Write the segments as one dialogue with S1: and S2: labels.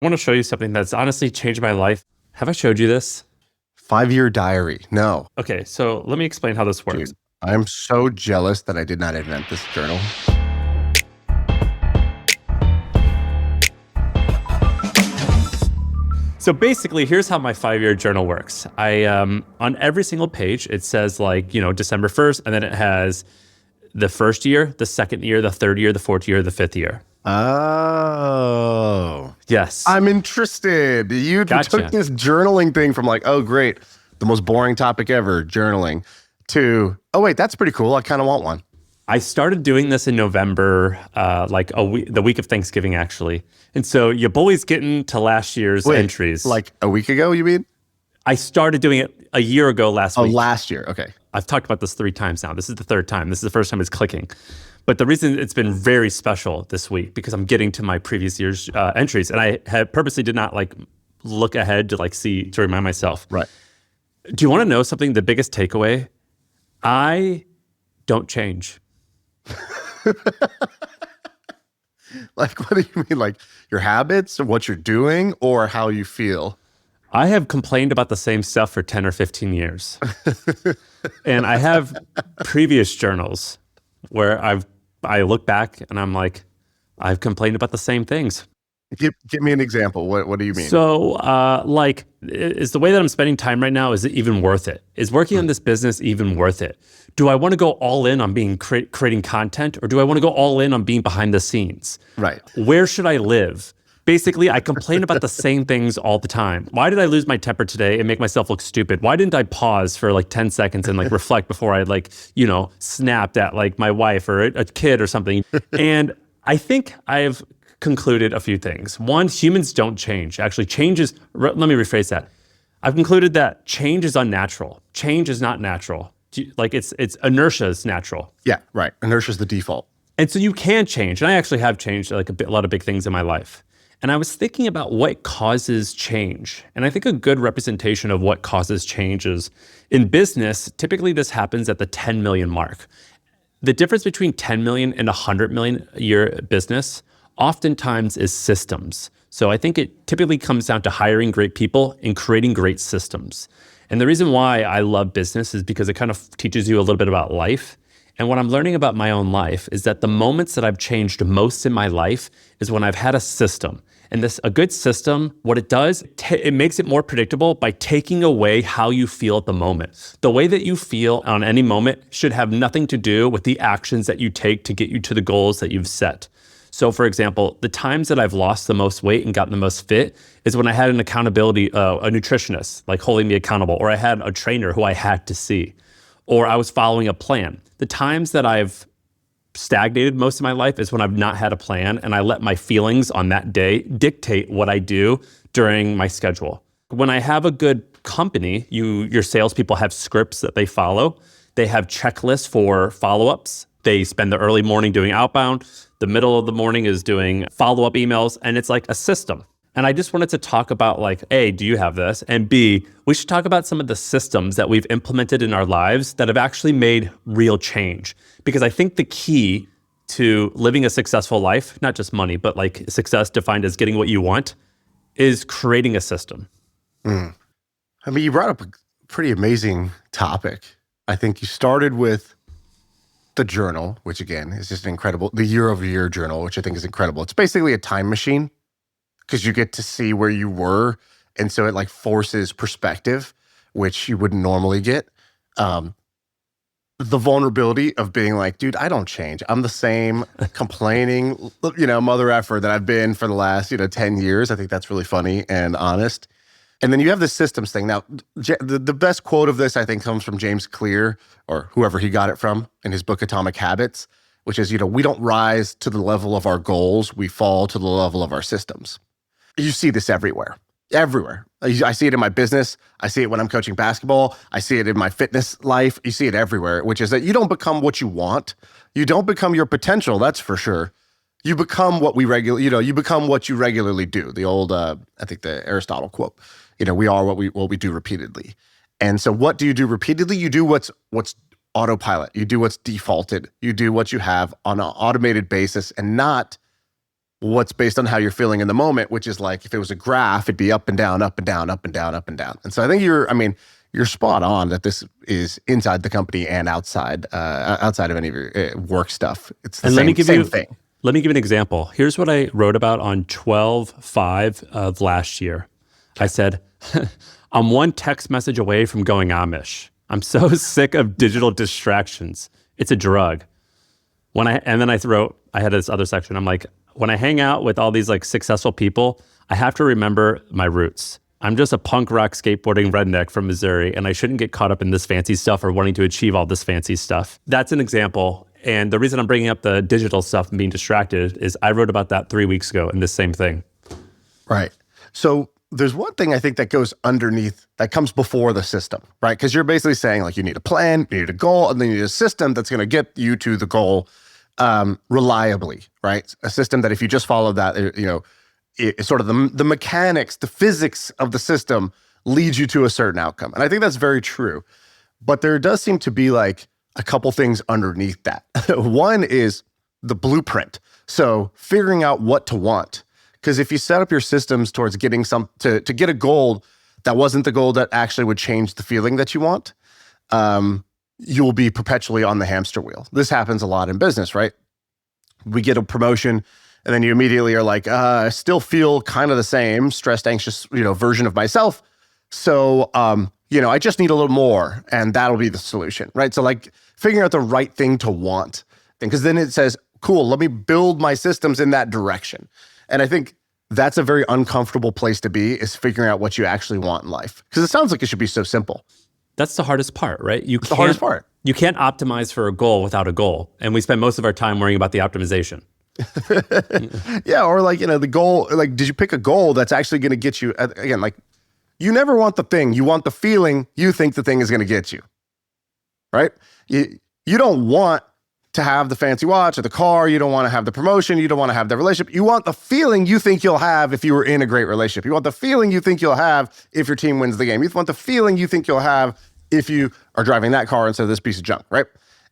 S1: I want to show you something that's honestly changed my life. Have I showed you this?
S2: 5-year diary. No,
S1: Okay, so let me explain how this works.
S2: dude. I'm so jealous that I did not invent this journal.
S1: So basically, here's how my 5-year journal works. I on every single page, it says December 1st, and then it has the first year, the second year, the third year, the fourth year, the fifth year.
S2: Oh.
S1: Yes.
S2: I'm interested. You
S1: Gotcha.
S2: took this journaling thing from like, oh, great, the most boring topic ever, journaling, to, oh, wait, that's pretty cool. I kind of want one.
S1: I started doing this in November, the week of Thanksgiving, actually. And so your boy's getting to last year's entries.
S2: Like a week ago, you mean?
S1: I started doing it a year ago last week.
S2: Oh, last year. Okay.
S1: I've talked about this 3 times now. This is the 3rd time. This is the first time it's clicking. But the reason it's been very special this week, because I'm getting to my previous year's entries. And I had purposely did not look ahead to remind myself.
S2: Right.
S1: Do you want to know something? The biggest takeaway? I don't change.
S2: Like, what do you mean? Like your habits, or what you're doing, or how you feel?
S1: I have complained about the same stuff for 10 or 15 years. And I have previous journals where I look back and I'm like, I've complained about the same things.
S2: Give me an example. What do you mean?
S1: So, is the way that I'm spending time right now, is it even worth it? Is working on this business even worth it? Do I want to go all in on being creating content, or do I want to go all in on being behind the scenes?
S2: Right.
S1: Where should I live? Basically, I complain about the same things all the time. Why did I lose my temper today and make myself look stupid? Why didn't I pause for 10 seconds and reflect before I snapped at my wife or a kid or something? And I think I've concluded a few things. One, humans don't change. Actually, let me rephrase that. I've concluded that change is unnatural. Change is not natural. It's inertia is natural.
S2: Yeah, right. Inertia is the default.
S1: And so you can change. And I actually have changed a lot of big things in my life. And I was thinking about what causes change. And I think a good representation of what causes change is in business, typically this happens at the 10 million mark. The difference between 10 million and 100 million a year business oftentimes is systems. So I think it typically comes down to hiring great people and creating great systems. And the reason why I love business is because it kind of teaches you a little bit about life. And what I'm learning about my own life is that the moments that I've changed most in my life is when I've had a system. And a good system, what it does, it makes it more predictable by taking away how you feel at the moment. The way that you feel on any moment should have nothing to do with the actions that you take to get you to the goals that you've set. So for example, the times that I've lost the most weight and gotten the most fit is when I had an accountability, a nutritionist holding me accountable, or I had a trainer who I had to see, or I was following a plan. The times that I've stagnated most of my life is when I've not had a plan and I let my feelings on that day dictate what I do during my schedule. When I have a good company, your salespeople have scripts that they follow. They have checklists for follow-ups. They spend the early morning doing outbound. The middle of the morning is doing follow-up emails, and it's like a system. And I just wanted to talk about A, do you have this? And B, we should talk about some of the systems that we've implemented in our lives that have actually made real change. Because I think the key to living a successful life, not just money, but success defined as getting what you want, is creating a system.
S2: I mean, you brought up a pretty amazing topic. I think you started with the journal, which again is just incredible. The year-over-year journal, which I think is incredible. It's basically a time machine because you get to see where you were. And so it forces perspective, which you wouldn't normally get. The vulnerability of being dude, I don't change. I'm the same complaining, mother effer that I've been for the last, 10 years. I think that's really funny and honest. And then you have the systems thing. Now, the best quote of this, I think, comes from James Clear, or whoever he got it from, in his book, Atomic Habits, which is, we don't rise to the level of our goals. We fall to the level of our systems. You see this everywhere. Everywhere. I see it in my business. I see it when I'm coaching basketball. I see it in my fitness life. You see it everywhere, which is that you don't become what you want. You don't become your potential, that's for sure. You become what you become what you regularly do. The old, I think the Aristotle quote, we are what we do repeatedly. And so what do you do repeatedly? You do what's autopilot. You do what's defaulted. You do what you have on an automated basis and not what's based on how you're feeling in the moment, which is like if it was a graph, it'd be up and down, up and down, up and down, up and down. And so I think you're spot on that this is inside the company and outside of any of your work stuff. It's the same thing.
S1: Let me give you an example. Here's what I wrote about on 12/5 of last year. I said, I'm one text message away from going Amish. I'm so sick of digital distractions. It's a drug. And then I had this other section. I'm like, when I hang out with all these like successful people, I have to remember my roots. I'm just a punk rock skateboarding redneck from Missouri, and I shouldn't get caught up in this fancy stuff or wanting to achieve all this fancy stuff. That's an example. And the reason I'm bringing up the digital stuff and being distracted is I wrote about that 3 weeks ago in this same thing.
S2: Right. So there's one thing I think that goes underneath, that comes before the system, right? Because you're basically saying like you need a plan, you need a goal, and then you need a system that's going to get you to the goal reliably, right? A system that if you just follow that, it's sort of the mechanics, the physics of the system leads you to a certain outcome. And I think that's very true. But there does seem to be like a couple things underneath that. One is the blueprint. So figuring out what to want. Because if you set up your systems towards getting to get a goal that wasn't the goal that actually would change the feeling that you want, you'll be perpetually on the hamster wheel. This happens a lot in business, right? We get a promotion and then you immediately are like, I still feel kind of the same stressed, anxious, version of myself. So, I just need a little more and that'll be the solution, right? So like figuring out the right thing to want, because then it says, cool, let me build my systems in that direction. And I think that's a very uncomfortable place to be, is figuring out what you actually want in life. Because it sounds like it should be so simple.
S1: That's the hardest part, right?
S2: The hardest part.
S1: You can't optimize for a goal without a goal. And we spend most of our time worrying about the optimization.
S2: Yeah, or like, the goal, like, did you pick a goal that's actually going to get you, again, like, you never want the thing. You want the feeling you think the thing is going to get you, right? You don't want to have the fancy watch or the car. You don't want to have the promotion. You don't want to have the relationship. You want the feeling you think you'll have if you were in a great relationship. You want the feeling you think you'll have if your team wins the game. You want the feeling you think you'll have if you are driving that car instead of this piece of junk, right?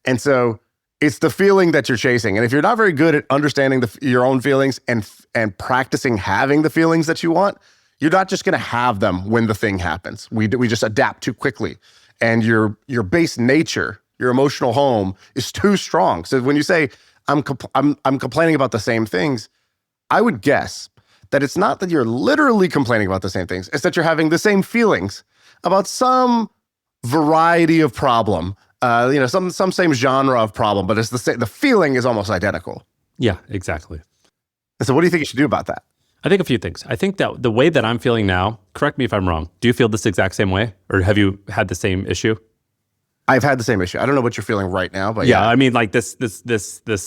S2: And so it's the feeling that you're chasing. And if you're not very good at understanding your own feelings and practicing having the feelings that you want, you're not just going to have them when the thing happens. We just adapt too quickly. And your base nature, your emotional home, is too strong. So when you say, I'm complaining about the same things, I would guess that it's not that you're literally complaining about the same things. It's that you're having the same feelings about some variety of problem, some same genre of problem, but it's the feeling is almost identical.
S1: Yeah, exactly.
S2: And so what do you think you should do about that?
S1: I think a few things. I think that the way that I'm feeling now, correct me if I'm wrong, do you feel this exact same way? Or have you had the same issue?
S2: I've had the same issue. I don't know what you're feeling right now, but
S1: yeah. I mean, like this,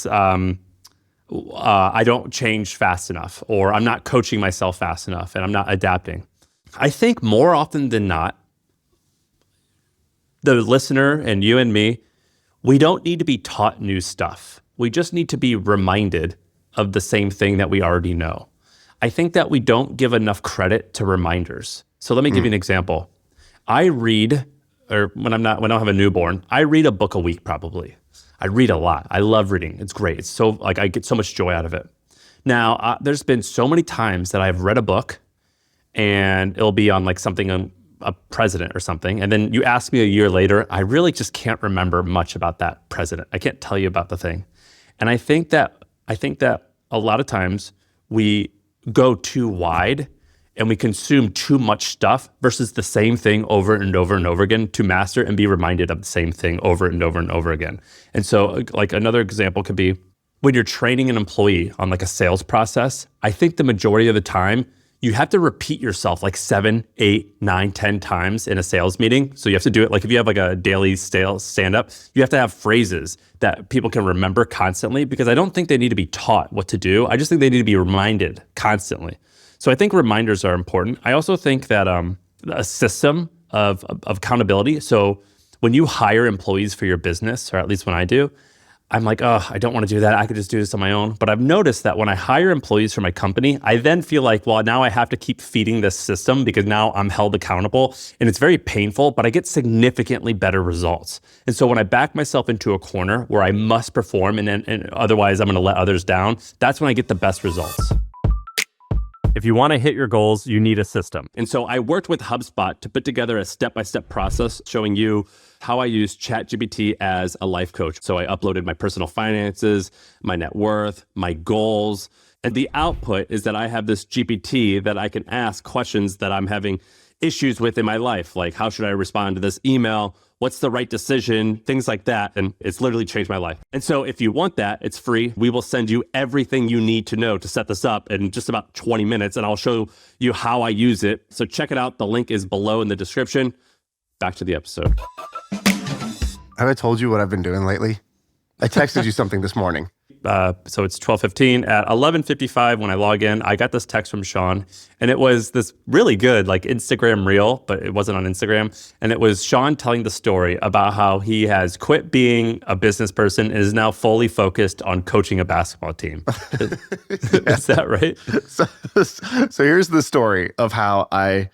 S1: I don't change fast enough, or I'm not coaching myself fast enough, and I'm not adapting. I think more often than not, the listener and you and me, we don't need to be taught new stuff. We just need to be reminded of the same thing that we already know. I think that we don't give enough credit to reminders. So let me give you an example. I read, or when I don't have a newborn, I read a book a week probably. I read a lot. I love reading. It's great. It's so, like, I get so much joy out of it. Now, there's been so many times that I've read a book and it'll be on like something on a president or something. And then you ask me a year later, I really just can't remember much about that president. I can't tell you about the thing. And I think that a lot of times we go too wide and we consume too much stuff versus the same thing over and over and over again to master and be reminded of the same thing over and over and over again. And so like another example could be when you're training an employee on like a sales process, I think the majority of the time you have to repeat yourself like 7, 8, 9, 10 times in a sales meeting. So you have to do it like if you have like a daily sales stand-up, you have to have phrases that people can remember constantly, because I don't think they need to be taught what to do. I just think they need to be reminded constantly. So I think reminders are important. I also think that a system of accountability. So when you hire employees for your business, or at least when I do, I'm like, oh, I don't want to do that. I could just do this on my own. But I've noticed that when I hire employees for my company, I then feel like, well, now I have to keep feeding this system because now I'm held accountable. And it's very painful, but I get significantly better results. And so when I back myself into a corner where I must perform and otherwise I'm going to let others down, that's when I get the best results. If you want to hit your goals, you need a system. And so I worked with HubSpot to put together a step-by-step process showing you how I use ChatGPT as a life coach. So I uploaded my personal finances, my net worth, my goals. And the output is that I have this GPT that I can ask questions that I'm having issues with in my life. Like, how should I respond to this email? What's the right decision? Things like that. And it's literally changed my life. And so if you want that, it's free. We will send you everything you need to know to set this up in just about 20 minutes. And I'll show you how I use it. So check it out. The link is below in the description. Back to the episode.
S2: Have I told you what I've been doing lately? I texted you something this morning.
S1: So it's 12:15. At 11:55, when I log in, I got this text from Shaan, and it was this really good, like Instagram reel, but it wasn't on Instagram. And it was Shaan telling the story about how he has quit being a business person and is now fully focused on coaching a basketball team. Is that right?
S2: So here's the story of how I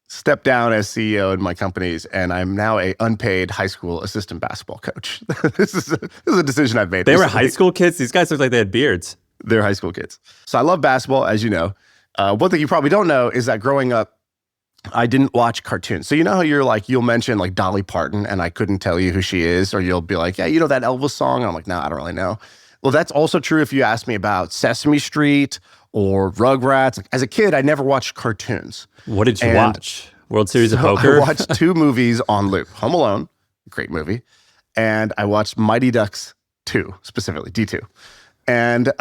S2: stepped down as CEO in my companies, and I'm now a unpaid high school assistant basketball coach. This is a decision I've made.
S1: They were high school kids? These guys look like they had beards.
S2: They're high school kids. So I love basketball, as you know. One thing you probably don't know is that growing up, I didn't watch cartoons. So you know how you'll mention like Dolly Parton, and I couldn't tell you who she is, or you'll be like, yeah, you know that Elvis song? I'm like, no, I don't really know. Well, that's also true if you ask me about Sesame Street or Rugrats. Like, as a kid, I never watched cartoons.
S1: What did you watch? World Series of Poker?
S2: I watched 2 movies on loop. Home Alone, great movie. And I watched Mighty Ducks 2, specifically, D2. And,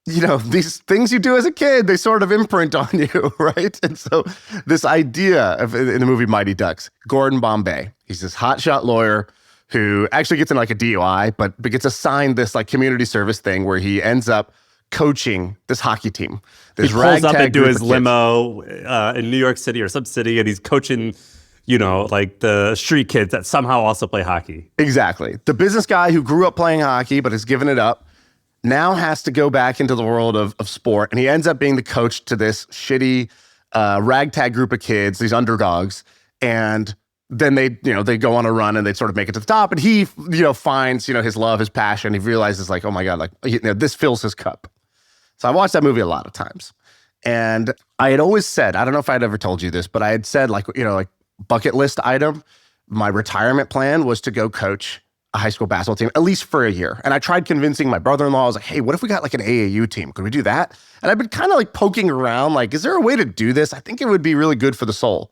S2: these things you do as a kid, they sort of imprint on you, right? And so this idea of, in the movie Mighty Ducks, Gordon Bombay, he's this hotshot lawyer who actually gets in like a DUI, but gets assigned this like community service thing where he ends up coaching this hockey team.
S1: He pulls up into his limo in New York City or some city, and he's coaching, like the street kids that somehow also play hockey.
S2: Exactly. The business guy who grew up playing hockey but has given it up now has to go back into the world of sport, and he ends up being the coach to this shitty ragtag group of kids, these underdogs, and then they go on a run and they sort of make it to the top, and he finds his love, his passion. He realizes like, oh my God, like this fills his cup. So I watched that movie a lot of times. And I had always said, I don't know if I'd ever told you this, but I had said like bucket list item, my retirement plan was to go coach a high school basketball team, at least for a year. And I tried convincing my brother-in-law. I was like, hey, what if we got like an AAU team? Could we do that? And I've been kind of like poking around, like, is there a way to do this? I think it would be really good for the soul.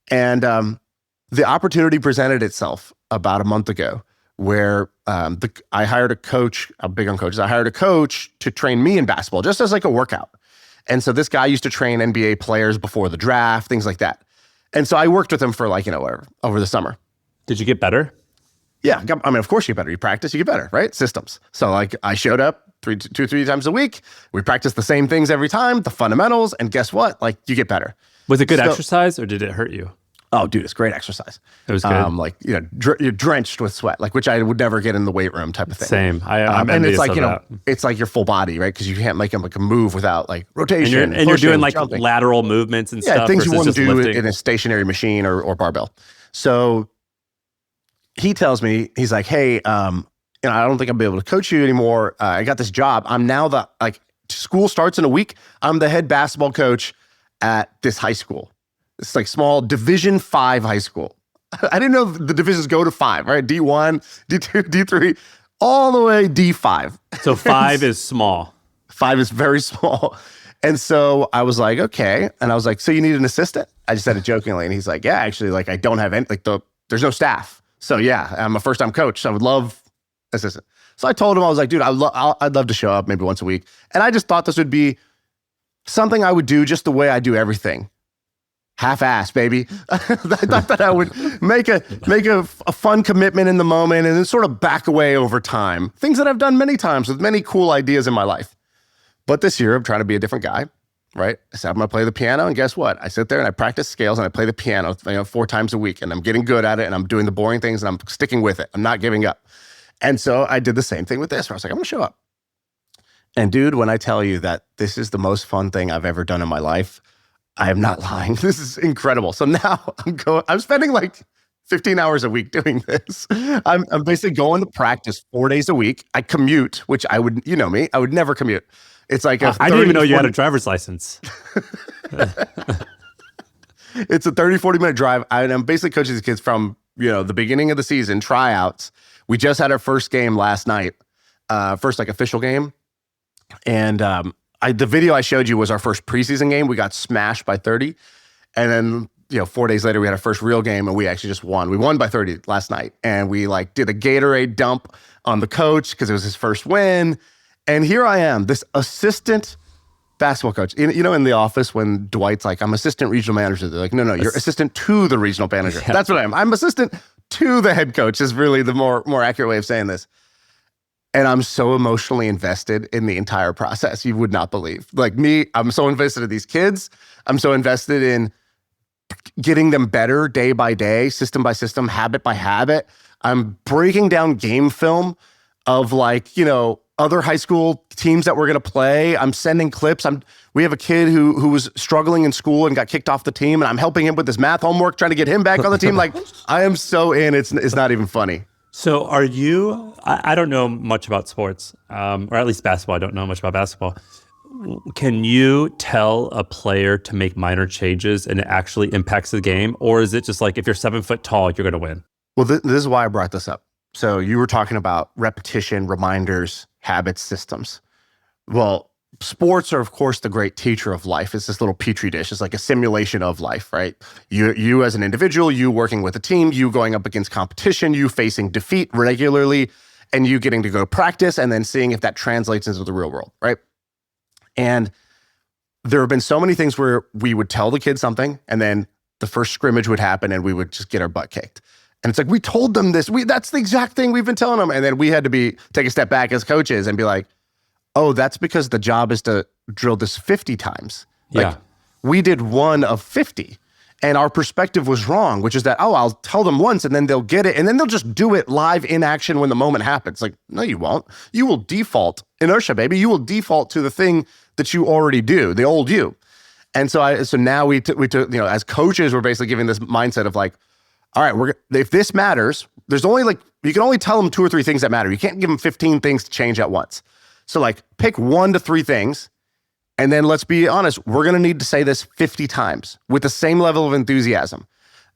S2: And the opportunity presented itself about a month ago where I hired a coach. I'm big on coaches. I hired a coach to train me in basketball, just as like a workout. And so this guy used to train NBA players before the draft, things like that. And so I worked with him for like, whatever, over the summer.
S1: Did you get better?
S2: Yeah. I mean, of course you get better. You practice, you get better, right? Systems. So like I showed up 3 times a week. We practiced the same things every time, the fundamentals. And guess what? Like you get better.
S1: Was it good exercise or did it hurt you?
S2: Oh, dude, it's great exercise.
S1: It was good.
S2: You're drenched with sweat, like which I would never get in the weight room type of thing.
S1: Same. I'm
S2: and it's
S1: envious
S2: like
S1: of that.
S2: It's like your full body, right? Because you can't make like a move without like rotation.
S1: And you're doing like
S2: jumping.
S1: lateral movements and stuff.
S2: Things you wouldn't do
S1: lifting.
S2: in a stationary machine or barbell. So he tells me, he's like, hey, I don't think I'll be able to coach you anymore. I got this job. I'm now school starts in a week. I'm the head basketball coach at this high school. It's like small Division 5 high school. I didn't know the divisions go to 5, right? D1, D2, D3, all the way D5.
S1: So 5 is small.
S2: 5 is very small. And so I was like, okay. And I was like, so you need an assistant? I just said it jokingly. And he's like, yeah, actually, like I don't have any, there's no staff. So yeah, I'm a first-time coach. So I would love assistant. So I told him, I was like, dude, I'd love to show up maybe once a week. And I just thought this would be something I would do just the way I do everything. Half-ass, baby. I thought that I would make a fun commitment in the moment and then sort of back away over time. Things that I've done many times with many cool ideas in my life. But this year, I'm trying to be a different guy, right? I said, I'm going to play the piano, and guess what? I sit there and I practice scales and I play the piano 4 times a week, and I'm getting good at it, and I'm doing the boring things, and I'm sticking with it. I'm not giving up. And so I did the same thing with this, where I was like, I'm going to show up. And dude, when I tell you that this is the most fun thing I've ever done in my life, I am not lying. This is incredible. So now I'm spending like 15 hours a week doing this. I'm basically going to practice 4 days a week. I commute, which I would, you know me, I would never commute. It's like
S1: I didn't even know you had a driver's license.
S2: It's a 30, 40-minute drive. I'm basically coaching these kids from, the beginning of the season, tryouts. We just had our first game last night, first like official game. And the video I showed you was our first preseason game. We got smashed by 30. And then, 4 days later, we had our first real game and we actually just won. We won by 30 last night. And we did a Gatorade dump on the coach because it was his first win. And here I am, this assistant basketball coach. In the office when Dwight's like, I'm assistant regional manager. They're like, no, you're assistant to the regional manager. Yeah. That's what I am. I'm assistant to the head coach is really the more accurate way of saying this. And I'm so emotionally invested in the entire process. You would not believe. Like me, I'm so invested in these kids. I'm so invested in getting them better day by day, system by system, habit by habit. I'm breaking down game film of other high school teams that we're going to play. I'm sending clips. We have a kid who was struggling in school and got kicked off the team, and I'm helping him with his math homework, trying to get him back on the team. I am so in. It's not even funny.
S1: So are you, I don't know much about sports, or at least basketball. I don't know much about basketball. Can you tell a player to make minor changes and it actually impacts the game? Or is it just like, if you're 7 foot tall, you're going to win?
S2: Well, this is why I brought this up. So you were talking about repetition, reminders, habits, systems. Well, sports are, of course, the great teacher of life. It's this little petri dish. It's like a simulation of life, right? You as an individual, you working with a team, you going up against competition, you facing defeat regularly, and you getting to go practice and then seeing if that translates into the real world, right? And there have been so many things where we would tell the kids something and then the first scrimmage would happen and we would just get our butt kicked. And it's like, we told them this. That's the exact thing we've been telling them. And then we had to take a step back as coaches and be like, oh, that's because the job is to drill this 50 times.
S1: Yeah.
S2: We did 1 of 50. And our perspective was wrong, which is that, I'll tell them once and then they'll get it. And then they'll just do it live in action when the moment happens. Like, no, you won't. You will default. Inertia, baby. You will default to the thing that you already do, the old you. And so now we took, as coaches, we're basically giving this mindset of like, all right, if this matters, there's only you can only tell them 2 or 3 things that matter. You can't give them 15 things to change at once. So pick 1 to 3 things. And then let's be honest, we're going to need to say this 50 times with the same level of enthusiasm.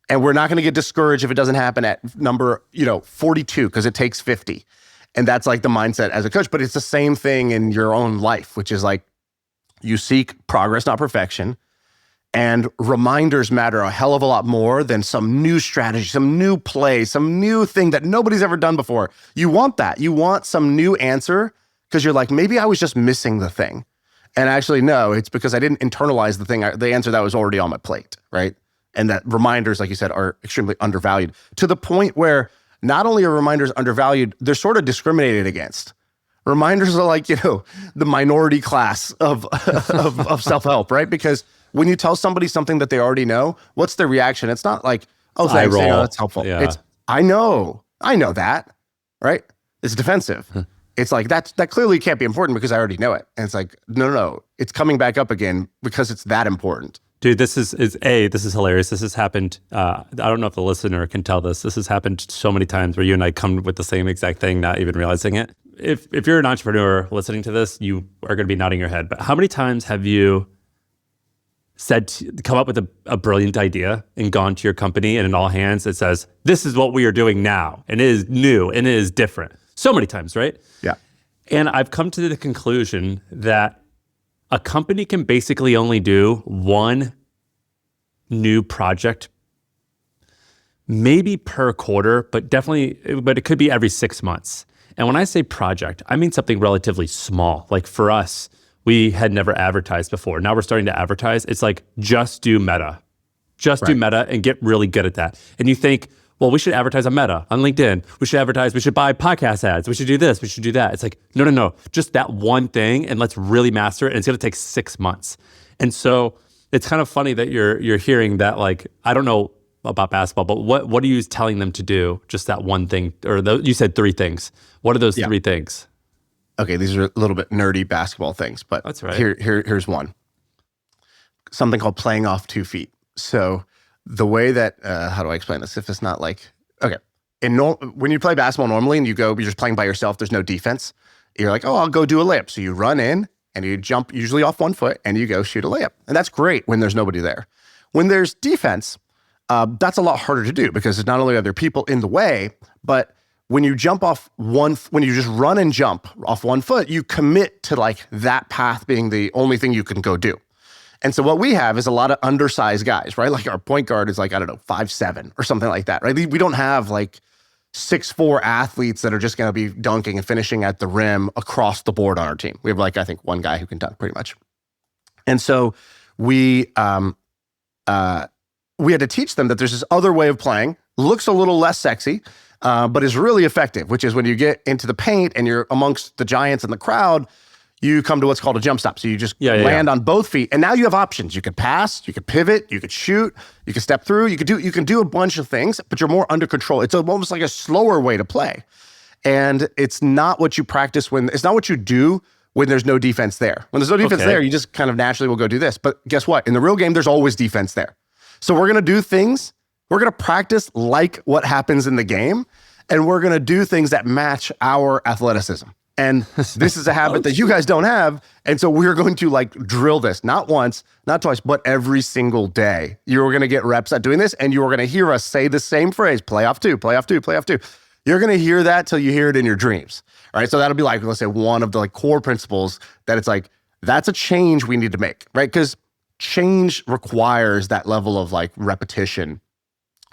S2: And we're not going to get discouraged if it doesn't happen at number, 42, because it takes 50. And that's the mindset as a coach. But it's the same thing in your own life, which is you seek progress, not perfection. And reminders matter a hell of a lot more than some new strategy, some new play, some new thing that nobody's ever done before. You want that. You want some new answer because you're like, maybe I was just missing the thing. And actually, no, it's because I didn't internalize the answer that was already on my plate, right? And that reminders, like you said, are extremely undervalued to the point where not only are reminders undervalued, they're sort of discriminated against. Reminders are the minority class of self-help, right? Because when you tell somebody something that they already know, what's their reaction? It's not like, oh, thanks, that's helpful.
S1: Yeah.
S2: It's, I know that, right? It's defensive. It's like, that clearly can't be important because I already know it. And it's like, no, it's coming back up again because it's that important.
S1: Dude, this is hilarious. This has happened. I don't know if the listener can tell this. This has happened so many times where you and I come with the same exact thing, not even realizing it. If you're an entrepreneur listening to this, you are going to be nodding your head. But how many times have you come up with a brilliant idea and gone to your company and in all hands it says, this is what we are doing now. And it is new and it is different. So many times, right?
S2: Yeah.
S1: And I've come to the conclusion that a company can basically only do 1 new project, maybe per quarter, but it could be every 6 months. And when I say project, I mean something relatively small. Like for us, we had never advertised before. Now we're starting to advertise. It's like, just do Meta. Do Meta and get really good at that. And you think, well, we should advertise on Meta, on LinkedIn. We should buy podcast ads. We should do this, we should do that. It's like, no. Just that one thing and let's really master it. And it's going to take 6 months. And so it's kind of funny that you're hearing that, I don't know about basketball, but what are you telling them to do? Just that one thing, or you said 3 things. What are those 3 things?
S2: Okay, these are a little bit nerdy basketball things, but
S1: That's right.
S2: Here's one. Something called playing off 2 feet. So the way that, how do I explain this? If it's not like, okay. When you play basketball normally and you're just playing by yourself, there's no defense. You're like, oh, I'll go do a layup. So you run in and you jump usually off 1 foot and you go shoot a layup. And that's great when there's nobody there. When there's defense, that's a lot harder to do because not only are there people in the way, but when you jump off when you just run and jump off 1 foot, you commit to like that path being the only thing you can go do. And so what we have is a lot of undersized guys, right? Like our point guard is like, I don't know, 5'7" or something like that, right? We don't have like 6'4" athletes that are just going to be dunking and finishing at the rim across the board on our team. We have like, I think, one guy who can dunk pretty much. And so we had to teach them that there's this other way of playing, looks a little less sexy, but is really effective, which is when you get into the paint and you're amongst the giants in the crowd, you come to what's called a jump stop. So you just land on both feet. And now you have options. You could pass, you could pivot, you could shoot, you could step through, you can do a bunch of things, but you're more under control. It's almost like a slower way to play. And it's not what you practice it's not what you do when there's no defense there. When there's no defense there, you just kind of naturally will go do this. But guess what? In the real game, there's always defense there. So we're going to do things, we're going to practice like what happens in the game, and we're going to do things that match our athleticism. And this is a habit that you guys don't have. And so we're going to like drill this, not once, not twice, but every single day. You're going to get reps at doing this, and you're going to hear us say the same phrase, play off 2, play off 2, play off 2. You're going to hear that till you hear it in your dreams. All right. So that'll be like, let's say, one of the like core principles that it's like, that's a change we need to make, right? Because change requires that level of like repetition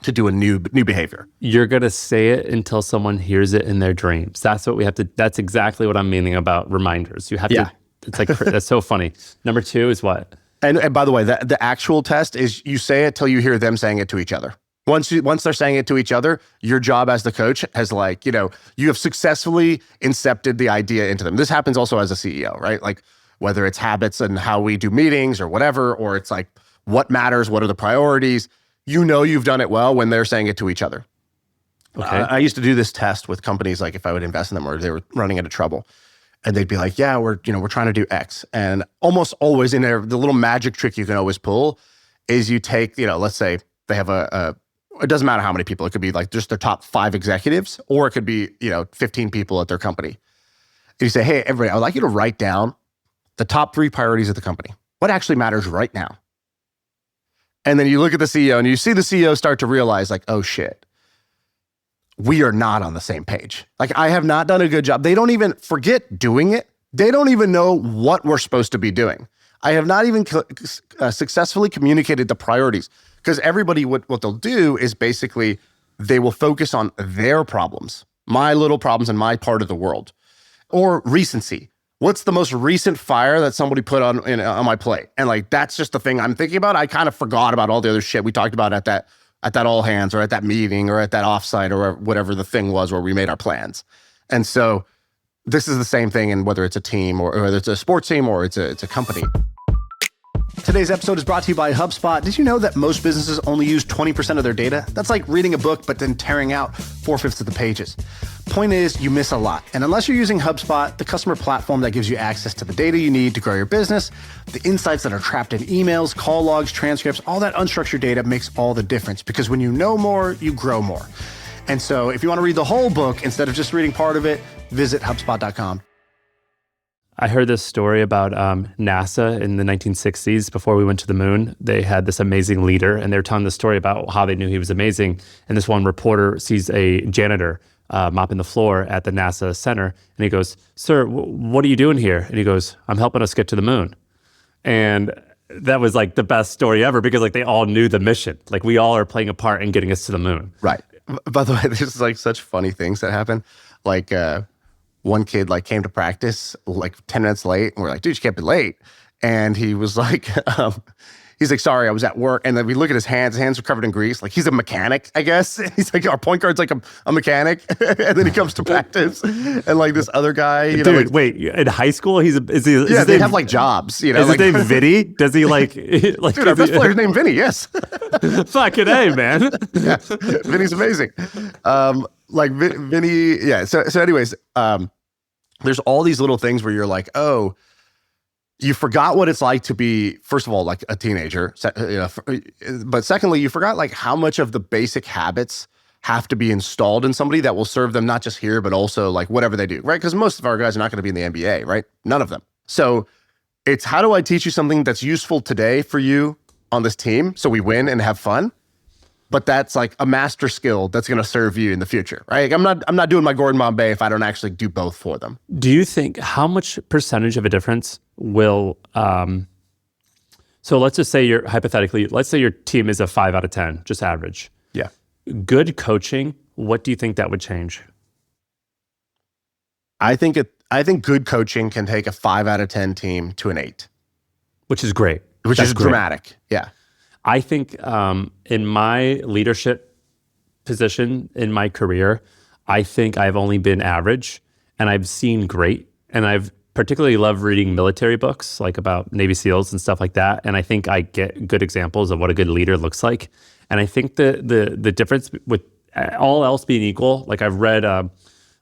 S2: to do a new behavior.
S1: You're going to say it until someone hears it in their dreams. That's what we have to, that's exactly what I'm meaning about reminders. You have to, it's like, that's so funny. Number 2 is what?
S2: And by the way, the actual test is you say it till you hear them saying it to each other. Once they're saying it to each other, your job as the coach has like, you have successfully incepted the idea into them. This happens also as a CEO, right? Like whether it's habits and how we do meetings or whatever, or it's like what matters, what are the priorities, you've done it well when they're saying it to each other. Okay. I used to do this test with companies, like if I would invest in them or they were running into trouble, and they'd be like, yeah, we're trying to do X. And almost always in there, the little magic trick you can always pull is you take, let's say they have it doesn't matter how many people, it could be like just their top 5 executives, or it could be, 15 people at their company. And you say, hey, everybody, I would like you to write down the top 3 priorities of the company. What actually matters right now? And then you look at the CEO and you see the CEO start to realize like, oh shit, we are not on the same page. Like I have not done a good job. They don't even forget doing it. They don't even know what we're supposed to be doing. I have not even successfully communicated the priorities, because everybody, what they'll do is basically they will focus on their problems, my little problems in my part of the world, or recency. What's the most recent fire that somebody put on my plate? And like, that's just the thing I'm thinking about. I kind of forgot about all the other shit we talked about at that all hands or at that meeting or at that offsite or whatever the thing was where we made our plans. And so this is the same thing in whether it's a team or whether it's a sports team or it's a company. Today's episode is brought to you by HubSpot. Did you know that most businesses only use 20% of their data? That's like reading a book, but then tearing out 4/5 of the pages. Point is, you miss a lot. And unless you're using HubSpot, the customer platform that gives you access to the data you need to grow your business, the insights that are trapped in emails, call logs, transcripts, all that unstructured data makes all the difference, because when you know more, you grow more. And so if you want to read the whole book instead of just reading part of it, visit HubSpot.com.
S1: I heard this story about NASA in the 1960s. Before we went to the moon, they had this amazing leader, and they were telling the story about how they knew he was amazing. And this one reporter sees a janitor mopping the floor at the NASA center, and he goes, "Sir, what are you doing here?" And he goes, "I'm helping us get to the moon." And that was like the best story ever, because like they all knew the mission. Like we all are playing a part in getting us to the moon.
S2: Right. By the way, there's like such funny things that happen. Like, one kid like came to practice like 10 minutes late, and we're like, dude, you can't be late. And he was like, he's like, sorry, I was at work. And then we look at his hands are covered in grease. Like he's a mechanic, I guess. He's like, our point guard's like a mechanic. And then he comes to practice. And like this other guy, you know.
S1: Dude,
S2: like,
S1: wait, in high school, they
S2: have like jobs, you know.
S1: Is
S2: like,
S1: his name Vinny? Does he like
S2: dude, our best player's named Vinny, yes.
S1: Fucking A, man.
S2: Yeah, Vinny's amazing. Like Vinny, yeah. So anyways, there's all these little things where you're like, oh, you forgot what it's like to be, first of all, like a teenager, but secondly, you forgot like how much of the basic habits have to be installed in somebody that will serve them not just here, but also like whatever they do, right? Because most of our guys are not going to be in the NBA, right? None of them. So it's how do I teach you something that's useful today for you on this team so we win and have fun? But that's like a master skill that's going to serve you in the future, right? Like I'm not doing my Gordon Bombay if I don't actually do both for them.
S1: Do you think how much percentage of a difference will, so let's just say let's say your team is a 5 out of 10, just average.
S2: Yeah.
S1: Good coaching, what do you think that would change?
S2: I think good coaching can take a 5 out of 10 team to an 8.
S1: Which is great.
S2: Which is dramatic. Yeah.
S1: I think in my leadership position in my career, I think I've only been average and I've seen great. And I've particularly loved reading military books like about Navy SEALs and stuff like that. And I think I get good examples of what a good leader looks like. And I think the difference with all else being equal, like I've read,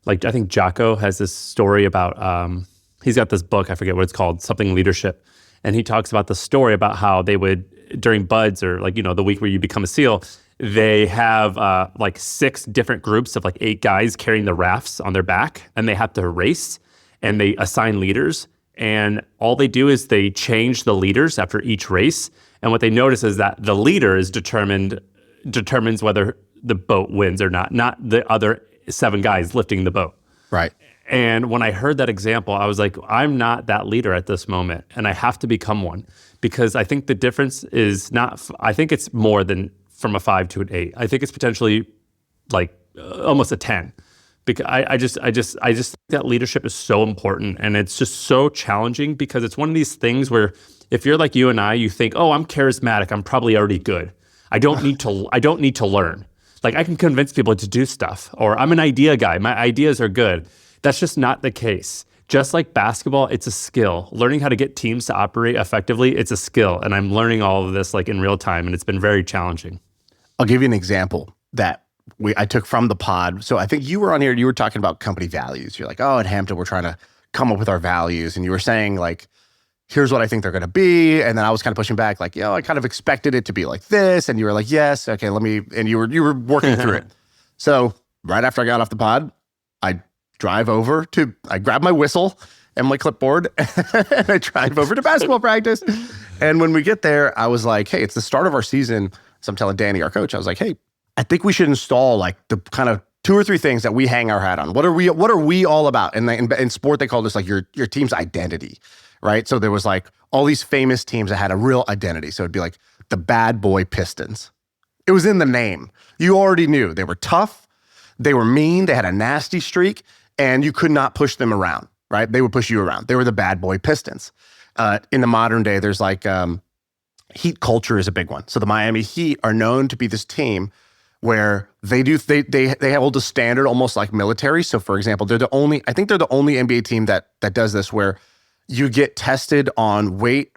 S1: like I think Jocko has this story about, he's got this book, I forget what it's called, something leadership. And he talks about the story about how they would, during buds or like, the week where you become a SEAL, they have like 6 different groups of like 8 guys carrying the rafts on their back, and they have to race, and they assign leaders, and all they do is they change the leaders after each race. And what they notice is that the leader is determines whether the boat wins or not the other 7 guys lifting the boat.
S2: Right.
S1: And when I heard that example, I was like, I'm not that leader at this moment, and I have to become one, because I think the difference is not, I think it's more than from a 5 to an 8. I think it's potentially like almost a 10, because I just think that leadership is so important, and it's just so challenging, because it's one of these things where if you're like you and I, you think, oh, I'm charismatic, I'm probably already good. I don't need to learn. Like I can convince people to do stuff, or I'm an idea guy. My ideas are good. That's just not the case. Just like basketball, it's a skill. Learning how to get teams to operate effectively, it's a skill. And I'm learning all of this like in real time, and it's been very challenging.
S2: I'll give you an example that I took from the pod. So I think you were on here, you were talking about company values. You're like, oh, at Hampton, we're trying to come up with our values. And you were saying like, here's what I think they're going to be. And then I was kind of pushing back like, I kind of expected it to be like this. And you were like, yes, okay, and you were working through it. So right after I got off the pod, I grab my whistle and my clipboard and I drive over to basketball practice. And when we get there, I was like, hey, it's the start of our season. So I'm telling Danny, our coach, I was like, hey, I think we should install like the kind of 2 or 3 things that we hang our hat on. What are we all about? And in sport, they call this like your team's identity, right? So there was like all these famous teams that had a real identity. So it'd be like the Bad Boy Pistons. It was in the name. You already knew they were tough. They were mean. They had a nasty streak. And you could not push them around, right? They would push you around. They were the Bad Boy Pistons. In the modern day, there's like heat culture is a big one. So the Miami Heat are known to be this team where they hold a standard almost like military. So for example, I think they're the only NBA team that does this, where you get tested on weight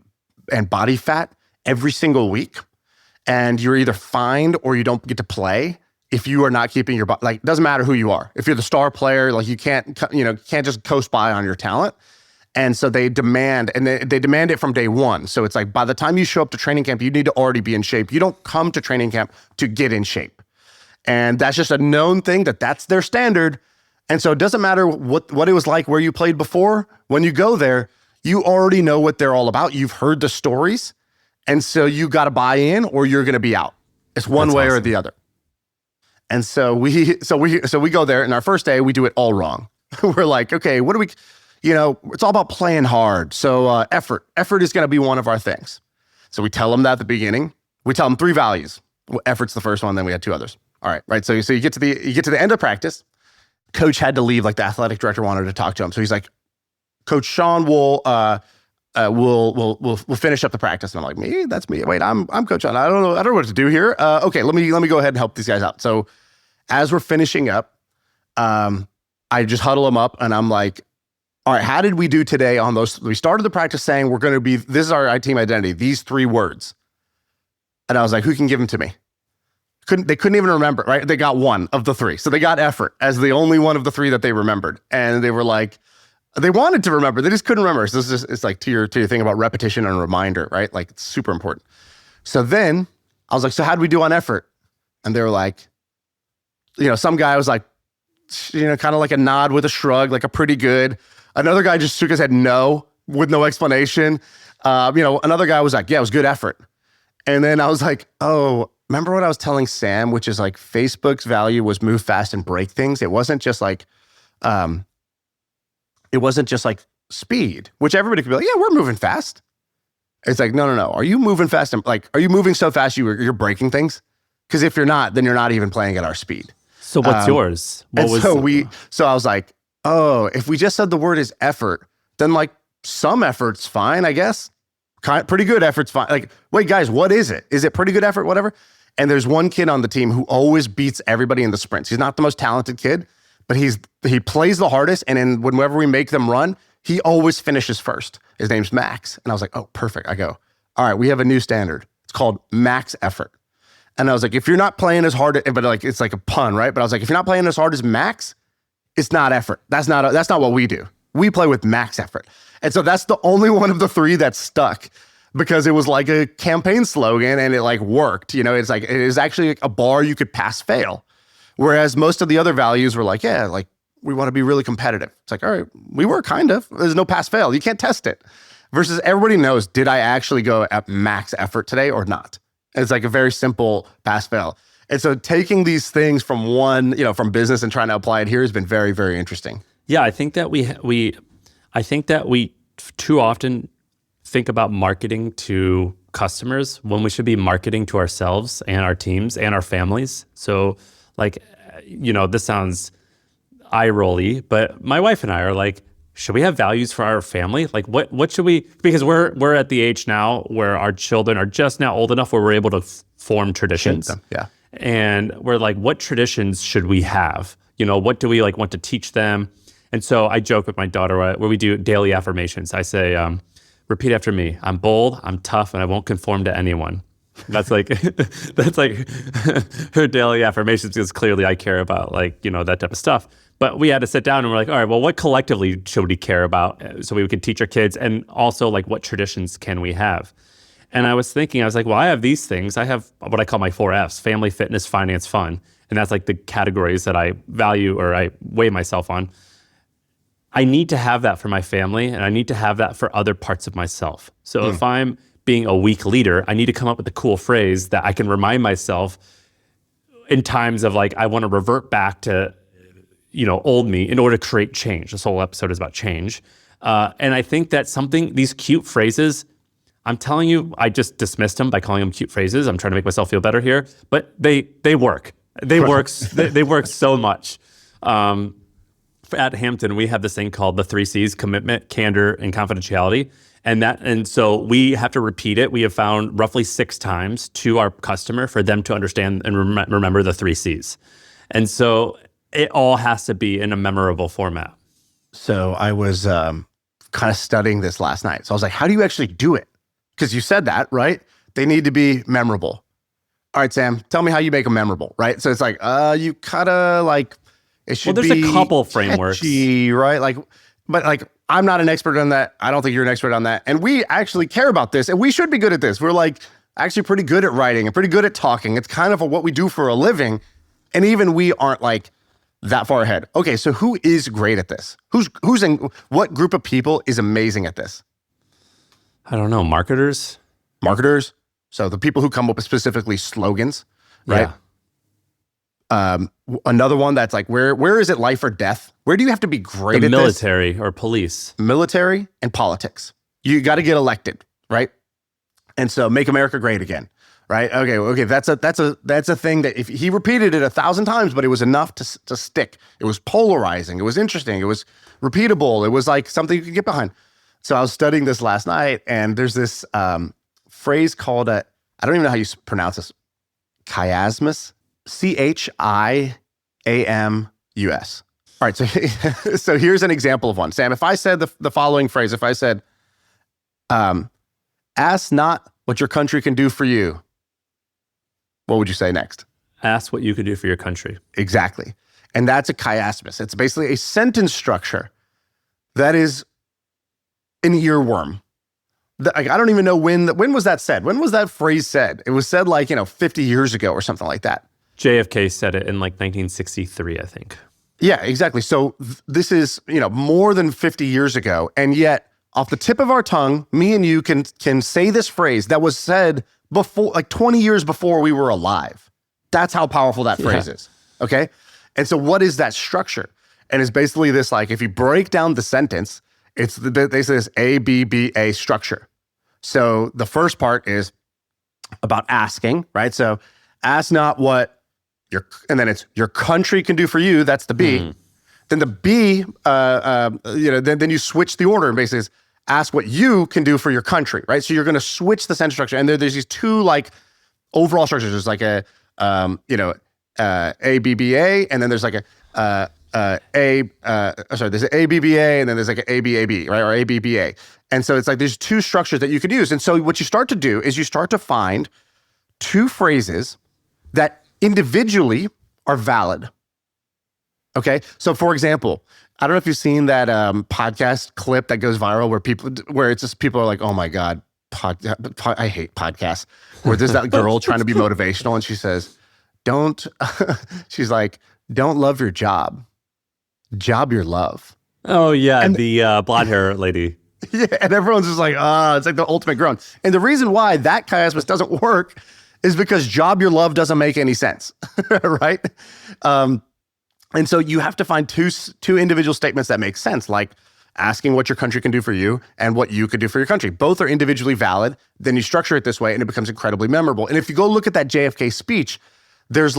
S2: and body fat every single week, and you're either fined or you don't get to play if you are not keeping your body. Like, it doesn't matter who you are. If you're the star player, like you can't just coast by on your talent. And so they demand, and they demand it from day one. So it's like, by the time you show up to training camp, you need to already be in shape. You don't come to training camp to get in shape. And that's just a known thing that's their standard. And so it doesn't matter what it was like where you played before. When you go there, you already know what they're all about. You've heard the stories. And so you got to buy in or you're going to be out. It's one way or the other. And so we go there, and our first day we do it all wrong. We're like, okay, what do we, it's all about playing hard. So effort is going to be one of our things. So we tell them that at the beginning. We tell them 3 values. Well, effort's the first one, then we had 2 others. All right, right. So you get to the end of practice. Coach had to leave. Like the athletic director wanted to talk to him. So he's like, Coach Shaan will we'll finish up the practice. And I'm like, me? That's me. Wait, I'm Coach Shaan. I don't know what to do here. Okay, let me go ahead and help these guys out. So as we're finishing up, I just huddle them up and I'm like, all right, how did we do today on those? We started the practice saying this is our team identity, these 3 words. And I was like, who can give them to me? They couldn't even remember, right? They got 1 of the 3. So they got effort as the only one of the 3 that they remembered. And they were like, they wanted to remember, they just couldn't remember. So it's like to your thing about repetition and reminder, right? Like it's super important. So then I was like, so how'd we do on effort? And they were like, some guy was like, kind of like a nod with a shrug, like a pretty good. Another guy just shook his head no, with no explanation. Another guy was like, yeah, it was good effort. And then I was like, oh, remember what I was telling Sam, which is like Facebook's value was move fast and break things. It wasn't just like speed, which everybody could be like, yeah, we're moving fast. It's like, no. Are you moving fast? And like, are you moving so fast you're breaking things? Because if you're not, then you're not even playing at our speed. So
S1: what's yours?
S2: So I was like, oh, if we just said the word is effort, then like some effort's fine, I guess. Pretty good effort's fine. Like, wait, guys, what is it? Is it pretty good effort? Whatever. And there's one kid on the team who always beats everybody in the sprints. He's not the most talented kid, but he plays the hardest. And then whenever we make them run, he always finishes first. His name's Max. And I was like, oh, perfect. I go, all right, we have a new standard. It's called max effort. And I was like, if you're not playing as hard, but like it's like a pun, right? But I was like, if you're not playing as hard as Max, it's not effort. That's not what we do. We play with max effort. And so that's the only one of the 3 that stuck because it was like a campaign slogan and it like worked. It's like, it is actually like a bar you could pass fail. Whereas most of the other values were like, yeah, like we want to be really competitive. It's like, all right, we were kind of, there's no pass fail. You can't test it. Versus everybody knows, did I actually go at max effort today or not? It's like a very simple pass fail. And so taking these things from from business and trying to apply it here has been very, very interesting.
S1: Yeah, I think that we too often think about marketing to customers when we should be marketing to ourselves and our teams and our families. So like, this sounds eye-rolly, but my wife and I are like, should we have values for our family? Like what should we, because we're at the age now where our children are just now old enough where we're able to form traditions.
S2: Yeah.
S1: And we're like, what traditions should we have? What do we like want to teach them? And so I joke with my daughter where we do daily affirmations. I say, repeat after me. I'm bold, I'm tough, and I won't conform to anyone. That's like her daily affirmations because clearly I care about that type of stuff. But we had to sit down and we're like, all right, well, what collectively should we care about so we could teach our kids? And also like what traditions can we have? And I was like, well, I have these things. I have what I call my 4 Fs: family, fitness, finance, fun. And that's like the categories that I value or I weigh myself on. I need to have that for my family and I need to have that for other parts of myself. So if I'm being a weak leader, I need to come up with a cool phrase that I can remind myself in times of like, I want to revert back to, old me in order to create change. This whole episode is about change. And I think that these cute phrases, I'm telling you, I just dismissed them by calling them cute phrases. I'm trying to make myself feel better here, but they work. They work so much. At Hampton, we have this thing called the 3 C's: commitment, candor, and confidentiality. And so we have to repeat it. We have found roughly 6 times to our customer for them to understand and remember the 3 C's. And so it all has to be in a memorable format.
S2: So I was kind of studying this last night. So I was like, how do you actually do it? Because you said that, right? They need to be memorable. All right, Sam, tell me how you make them memorable, right? So it's like, you gotta like, it should be
S1: there's a couple frameworks,
S2: catchy, right? But I'm not an expert on that. I don't think you're an expert on that. And we actually care about this and we should be good at this. We're like actually pretty good at writing and pretty good at talking. It's kind of what we do for a living. And even we aren't like that far ahead. Okay, so who is great at this? Who's in what group of people is amazing at this?
S1: I don't know, marketers?
S2: Marketers. So the people who come up with specifically slogans, right?
S1: Yeah.
S2: Another one that's like, where is it life or death? Where do you have to be great at
S1: military this? Or police.
S2: Military and politics. You got to get elected, right? And so make America great again, right? Okay. That's a thing that if he repeated it 1,000 times, but it was enough to stick. It was polarizing. It was interesting. It was repeatable. It was like something you could get behind. So I was studying this last night, and there's this phrase called, I don't even know how you pronounce this, chiasmus, chiamus. All right, so here's an example of one. Sam, if I said the following phrase, if I said, ask not what your country can do for you, what would you say next?
S1: Ask what you could do for your country.
S2: Exactly. And that's a chiasmus. It's basically a sentence structure that is an earworm. I don't even know when was that said? When was that phrase said? It was said 50 years ago or something like that.
S1: JFK said it in 1963, I think.
S2: Yeah, exactly. So this is, more than 50 years ago. And yet off the tip of our tongue, me and you can say this phrase that was said before, 20 years before we were alive. That's how powerful that phrase is. Okay. And so what is that structure? And it's basically this, if you break down the sentence, they say this ABBA structure. So the first part is about asking, right? So ask not what and then it's your country can do for you. That's the B. Mm. Then the B, then you switch the order and basically is ask what you can do for your country, right? So you're going to switch the sentence structure. And there's these two overall structures. There's ABBA, and then there's there's an ABBA, and then there's an ABAB, right? Or ABBA. And so it's there's two structures that you could use. And so what you start to do is you start to find two phrases that individually are valid. Okay. So for example, I don't know if you've seen that podcast clip that goes viral where it's just people are like, oh my God, I hate podcasts, where there's that girl trying to be motivational and she says, she's like, don't love your job your love.
S1: Oh yeah, and the blonde hair lady.
S2: Yeah, and everyone's just like, it's like the ultimate groan. And the reason why that chiasmus doesn't work is because job your love doesn't make any sense, right? And so you have to find two individual statements that make sense, like asking what your country can do for you and what you could do for your country. Both are individually valid. Then you structure it this way and it becomes incredibly memorable. And if you go look at that JFK speech, there's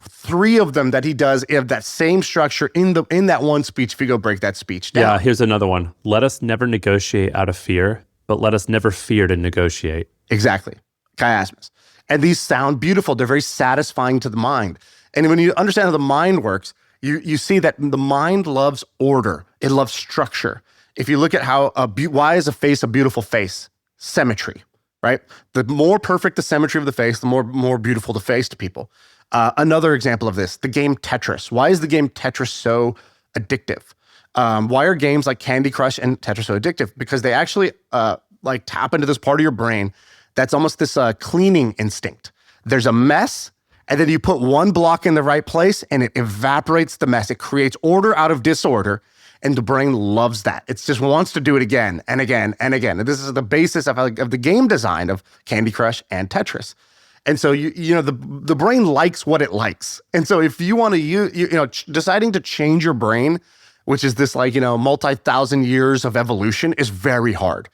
S2: 3 of them that he does of that same structure in that one speech if you go break that speech down.
S1: Yeah, here's another one. Let us never negotiate out of fear, but let us never fear to negotiate.
S2: Exactly. Chiasmus. And these sound beautiful. They're very satisfying to the mind. And when you understand how the mind works, you see that the mind loves order. It loves structure. If you look at how why is a face a beautiful face? Symmetry, right? The more perfect the symmetry of the face, the more beautiful the face to people. Another example of this, the game Tetris. Why is the game Tetris so addictive? Why are games like Candy Crush and Tetris so addictive? Because they actually tap into this part of your brain that's almost this cleaning instinct. There's a mess, and then you put one block in the right place, and it evaporates the mess. It creates order out of disorder, and the brain loves that. It just wants to do it again and again and again. And this is the basis of the game design of Candy Crush and Tetris. And so the brain likes what it likes. And so if you want to use, deciding to change your brain, which is this multi-thousand years of evolution, is very hard.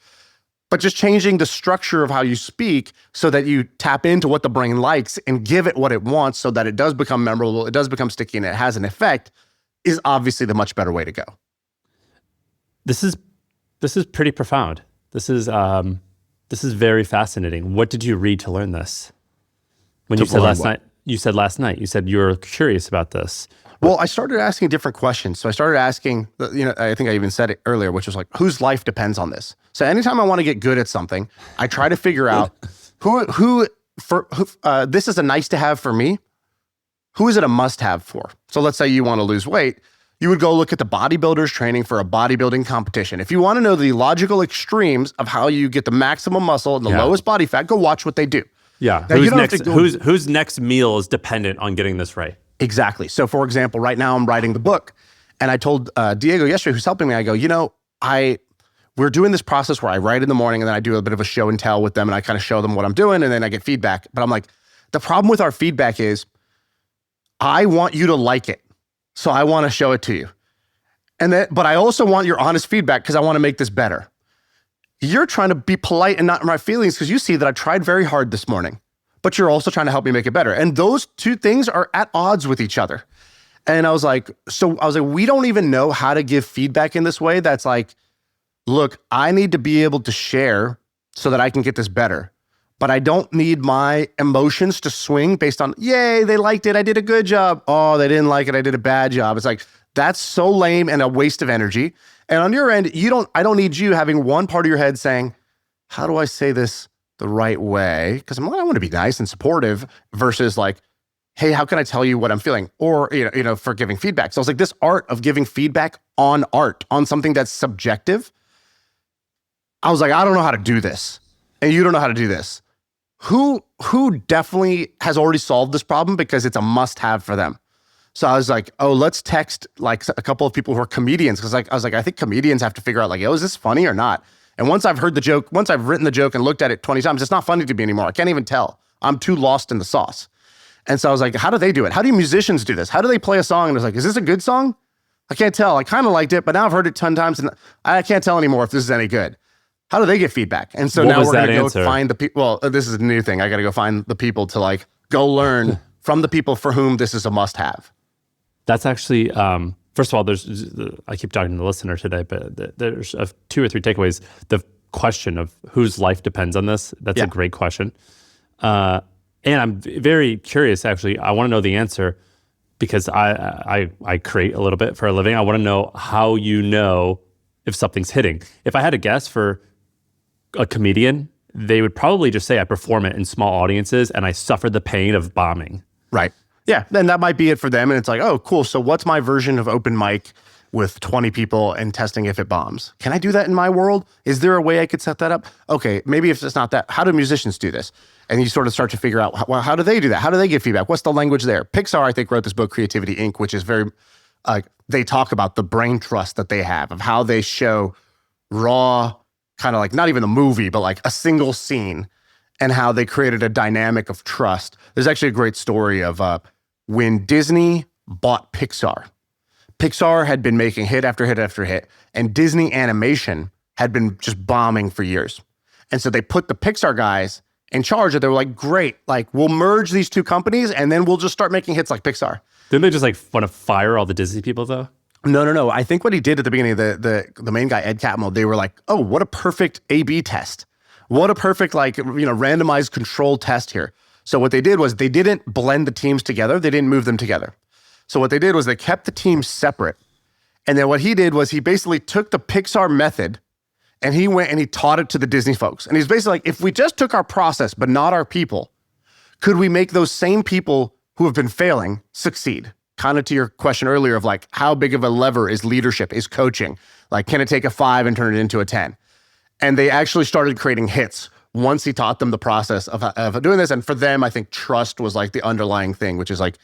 S2: But just changing the structure of how you speak so that you tap into what the brain likes and give it what it wants so that it does become memorable, it does become sticky, and it has an effect is obviously the much better way to go.
S1: This is pretty profound. This is very fascinating. What did you read to learn this? When you said last night, you said you were curious about this.
S2: Well, I started asking different questions. So I started asking, I think I even said it earlier, which was whose life depends on this? So anytime I want to get good at something, I try to figure out who this is a nice to have for me. Who is it a must have for? So let's say you want to lose weight. You would go look at the bodybuilders training for a bodybuilding competition. If you want to know the logical extremes of how you get the maximum muscle and the lowest body fat, go watch what they do.
S1: Yeah.
S2: Now,
S1: whose next meal is dependent on getting this right?
S2: Exactly. So for example, right now I'm writing the book, and I told Diego yesterday, who's helping me, I go, we're doing this process where I write in the morning and then I do a bit of a show and tell with them and I kind of show them what I'm doing and then I get feedback. But I'm like, the problem with our feedback is I want you to like it. So I want to show it to you. But I also want your honest feedback because I want to make this better. You're trying to be polite and not in my feelings because you see that I tried very hard this morning, but you're also trying to help me make it better. And those two things are at odds with each other. And I was like, we don't even know how to give feedback in this way that's look, I need to be able to share so that I can get this better. But I don't need my emotions to swing based on, yay, they liked it, I did a good job. Oh, they didn't like it, I did a bad job. It's like, that's so lame and a waste of energy. And on your end, I don't need you having one part of your head saying, how do I say this the right way? Because I want to be nice and supportive versus like, hey, how can I tell you what I'm feeling? Or, for giving feedback. So it's like this art of giving feedback on art, on something that's subjective. I was like, I don't know how to do this. And you don't know how to do this. Who definitely has already solved this problem because it's a must-have for them. So I was like, oh, let's text like a couple of people who are comedians. Because I was like, I think comedians have to figure out like, is this funny or not? And once I've heard the joke, once I've written the joke and looked at it 20 times, it's not funny to me anymore. I can't even tell. I'm too lost in the sauce. And so I was like, how do they do it? How do musicians do this? How do they play a song? And it's like, is this a good song? I can't tell. I kind of liked it, but now I've heard it 10 times and I can't tell anymore if this is any good. How do they get feedback? And so now we're going to go find the people. Well, this is a new thing. I got to go find the people to like go learn from the people for whom this is a must have.
S1: That's actually, first of all, I keep talking to the listener today, but there's 2 or 3 takeaways. The question of whose life depends on this, that's a great question. And I'm very curious, actually. I want to know the answer because I create a little bit for a living. I want to know how you know if something's hitting. If I had a guess for a comedian, they would probably just say I perform it in small audiences and I suffer the pain of bombing.
S2: Right. Yeah. Then that might be it for them. And it's like, oh, cool. So what's my version of open mic with 20 people and testing if it bombs? Can I do that in my world? Is there a way I could set that up? Okay, maybe if it's not that, how do musicians do this? And you sort of start to figure out, how do they do that? How do they get feedback? What's the language there? Pixar, I think, wrote this book, Creativity Inc., which is very, they talk about the brain trust that they have of how they show raw, kind of like not even a movie, but like a single scene and how they created a dynamic of trust. There's actually a great story of when Disney bought Pixar. Pixar had been making hit after hit after hit, and Disney Animation had been just bombing for years. And so they put the Pixar guys in charge, and they were like, great, like we'll merge these 2 companies and then we'll just start making hits like Pixar.
S1: Didn't they just like want to fire all the Disney people though?
S2: No. I think what he did at the beginning, the main guy, Ed Catmull, they were like, oh, what a perfect A/B test. What a perfect randomized control test here. So what they did was they didn't blend the teams together. They didn't move them together. So what they did was they kept the teams separate. And then what he did was he basically took the Pixar method and he went and he taught it to the Disney folks. And he's basically like, if we just took our process, but not our people, could we make those same people who have been failing succeed? Kind of to your question earlier of like, how big of a lever is leadership, is coaching? Like, can it take a 5 and turn it into a 10? And they actually started creating hits once he taught them the process of doing this. And for them, I think trust was like the underlying thing, which is like,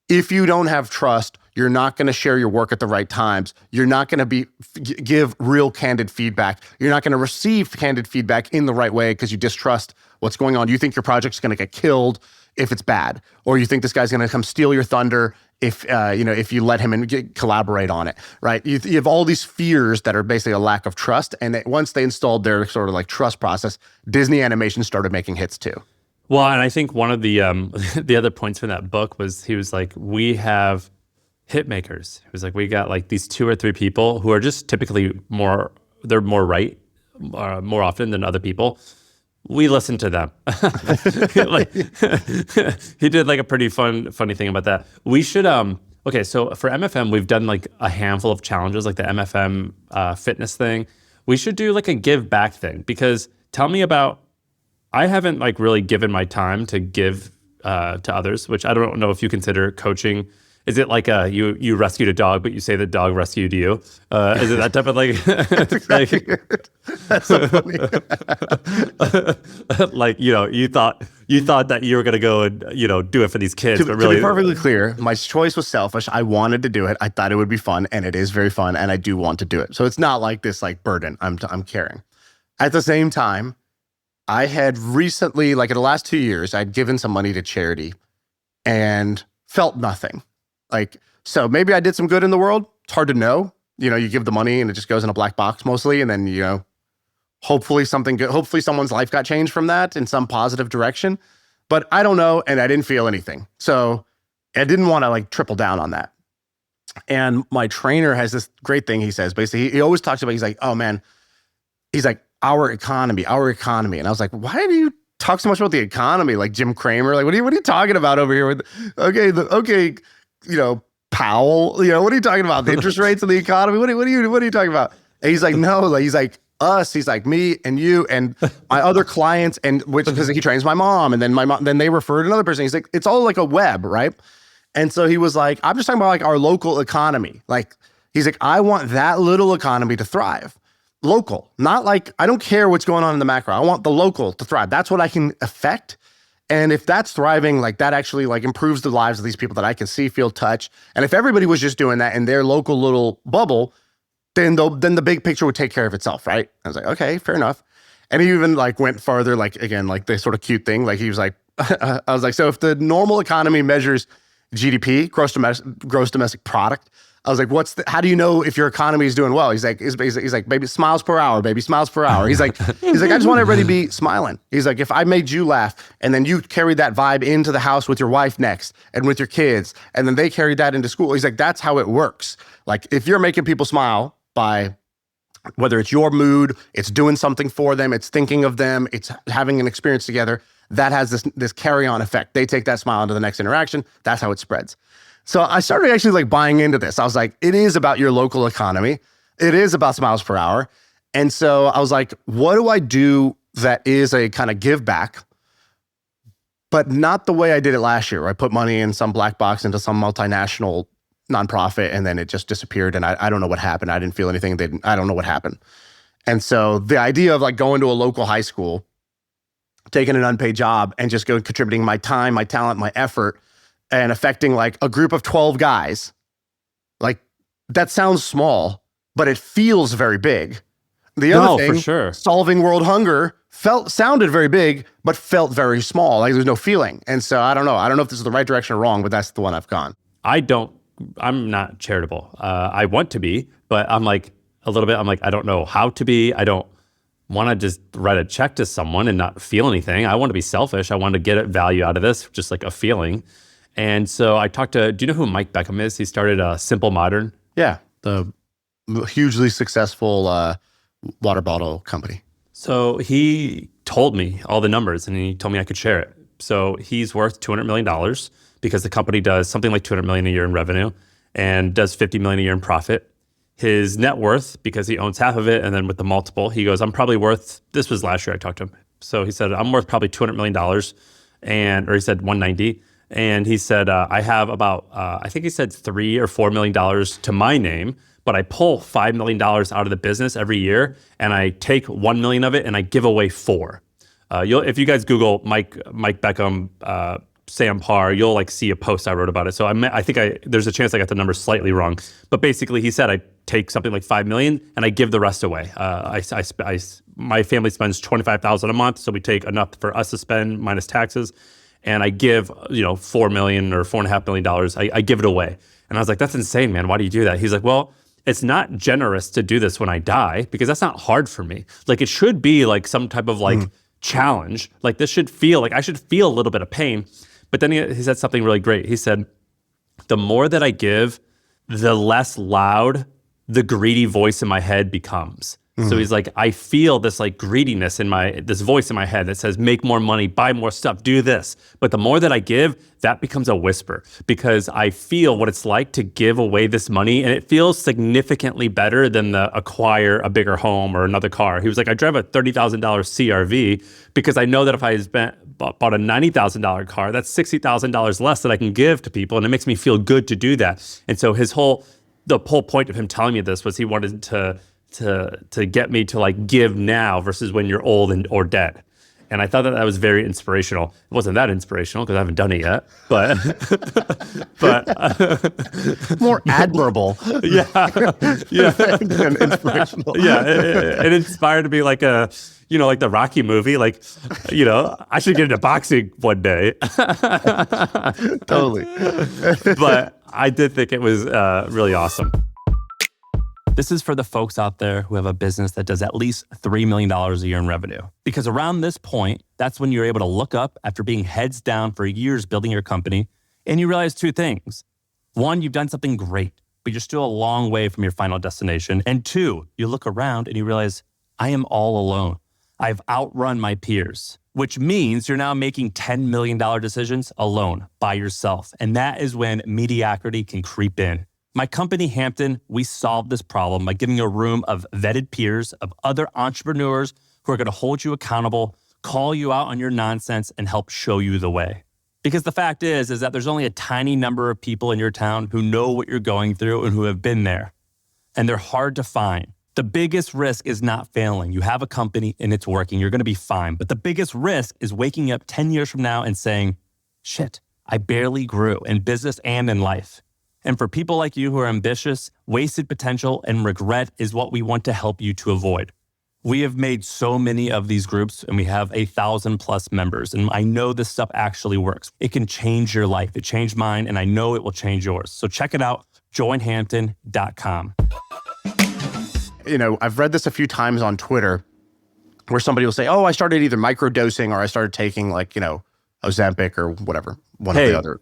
S2: if you don't have trust, you're not going to share your work at the right times. You're not going to give real candid feedback. You're not going to receive candid feedback in the right way because you distrust what's going on. You think your project's going to get killed if it's bad, or you think this guy's going to come steal your thunder if you let him collaborate on it, right? You have all these fears that are basically a lack of trust. And once they installed their sort of like trust process, Disney Animation started making hits too.
S1: Well, and I think one of the the other points from that book was he was like, we have hit makers. He was like, we got like these 2 or 3 people who are just typically they're more right more often than other people. We listen to them. Like, he did like a pretty funny thing about that. We should okay, so for MFM, we've done like a handful of challenges, like the MFM fitness thing. We should do like a give back thing, because tell me about, I haven't like really given my time to give to others, which I don't know if you consider coaching. Is it like you rescued a dog, but you say the dog rescued you? Is it that type of like?
S2: That's exactly it. That's so funny.
S1: Like, you thought that you were gonna go and do it for these kids, but really,
S2: to be perfectly clear, my choice was selfish. I wanted to do it. I thought it would be fun, and it is very fun, and I do want to do it. So it's not like this like burden I'm carrying. At the same time, I had recently, like in the last 2 years, I'd given some money to charity, and felt nothing. Like, so maybe I did some good in the world. It's hard to know. You give the money and it just goes in a black box mostly. And then, hopefully something good, hopefully someone's life got changed from that in some positive direction. But I don't know. And I didn't feel anything. So I didn't want to like triple down on that. And my trainer has this great thing he says. Basically, he always talks about, he's like, oh man, he's like, our economy. And I was like, why do you talk so much about the economy? Like Jim Cramer? Like, what are you talking about over here with, okay, Powell, what are you talking about? The interest rates of the economy? What are you talking about? And he's like, no, like, he's like, us, he's like me and you and my other clients, and which, because he trains my mom, and then my mom, then they refer to another person. He's like, it's all like a web, right? And so he was like, I'm just talking about like our local economy. Like, he's like, I want that little economy to thrive. Local, not like, I don't care what's going on in the macro. I want the local to thrive. That's what I can affect. And if that's thriving, like that actually like improves the lives of these people that I can see, feel, touch. And if everybody was just doing that in their local little bubble, then the big picture would take care of itself, right? I was like, okay, fair enough. And he even like went farther, like again, like this sort of cute thing. Like he was like, I was like, so if the normal economy measures GDP, gross domestic product, I was like, how do you know if your economy is doing well? He's like, baby, smiles per hour, baby, smiles per hour. He's like, I just want everybody to be smiling. He's like, if I made you laugh and then you carried that vibe into the house with your wife next and with your kids, and then they carried that into school. He's like, that's how it works. Like if you're making people smile by whether it's your mood, it's doing something for them, it's thinking of them, it's having an experience together, that has this carry-on effect. They take that smile into the next interaction. That's how it spreads. So I started actually like buying into this. I was like, it is about your local economy. It is about smiles per hour. And so I was like, what do I do that is a kind of give back, but not the way I did it last year, where I put money in some black box into some multinational nonprofit and then it just disappeared and I don't know what happened. I didn't feel anything. I don't know what happened. And so the idea of like going to a local high school, taking an unpaid job and just contributing my time, my talent, my effort, and affecting like a group of 12 guys, like that sounds small, but it feels very big. The other thing,
S1: for sure,
S2: solving world hunger sounded very big, but felt very small. Like there's no feeling. And so I don't know if this is the right direction or wrong, but that's the one I've gone.
S1: I'm not charitable. I want to be, but I'm like a little bit, I'm like, I don't know how to be. I don't want to just write a check to someone and not feel anything. I want to be selfish. I want to get value out of this, just like a feeling. And so I talked to, do you know who Mike Beckham is? He started Simple Modern.
S2: Yeah, the hugely successful water bottle company.
S1: So he told me all the numbers and he told me I could share it. So he's worth $200 million because the company does something like $200 million a year in revenue and does $50 million a year in profit. His net worth, because he owns half of it, and then with the multiple, he goes, I'm probably worth, this was last year I talked to him. So he said, I'm worth probably $200 million, or he said 190. And he said, I have about, I think he said $3 or $4 million to my name, but I pull $5 million out of the business every year, and I take $1 million of it and I give away $4 million. If you guys Google Mike Beckham, Sam Parr, you'll like see a post I wrote about it. So I think there's a chance I got the numbers slightly wrong, but basically he said I take something like $5 million and I give the rest away. My family spends $25,000 a month, so we take enough for us to spend minus taxes, and I give $4 million or $4.5 million. I give it away, and I was like, that's insane, man. Why do you do that? He's like, well, it's not generous to do this when I die because that's not hard for me. Like it should be like some type of like challenge. Like this should feel like I should feel a little bit of pain. But then he said something really great. He said, the more that I give, the less loud the greedy voice in my head becomes. So he's like, I feel this like greediness in this voice in my head that says, make more money, buy more stuff, do this. But the more that I give, that becomes a whisper because I feel what it's like to give away this money, and it feels significantly better than the acquire a bigger home or another car. He was like, I drive a $30,000 CRV because I know that if I bought a $90,000 car, that's $60,000 less that I can give to people, and it makes me feel good to do that. And so the whole point of him telling me this was he wanted to get me to like give now versus when you're old or dead. And I thought that was very inspirational. It wasn't that inspirational because I haven't done it yet, but
S2: more admirable.
S1: Yeah.
S2: Than inspirational.
S1: Yeah. It inspired me like like the Rocky movie. Like, I should get into boxing one day.
S2: Totally.
S1: But I did think it was really awesome. This is for the folks out there who have a business that does at least $3 million a year in revenue. Because around this point, that's when you're able to look up after being heads down for years building your company, and you realize two things. One, you've done something great.
S3: but you're still a long way from your final destination. And 2, you look around and you realize, I am all alone. I've outrun my peers, which means you're now making $10 million decisions alone by yourself. And that is when mediocrity can creep in. My company, Hampton, we solved this problem by giving a room of vetted peers, of other entrepreneurs who are going to hold you accountable, call you out on your nonsense, and help show you the way. Because the fact is that there's only a tiny number of people in your town who know what you're going through and who have been there. And they're hard to find. The biggest risk is not failing. You have a company and it's working. You're going to be fine. But the biggest risk is waking up 10 years from now and saying, shit, I barely grew in business and in life. And for people like you who are ambitious, wasted potential and regret is what we want to help you to avoid. We have made so many of these groups and we have 1,000+ members. And I know this stuff actually works. It can change your life. It changed mine and I know it will change yours. So check it out, joinhampton.com.
S2: I've read this a few times on Twitter where somebody will say, oh, I started either microdosing or I started taking Ozempic or whatever, one of the other.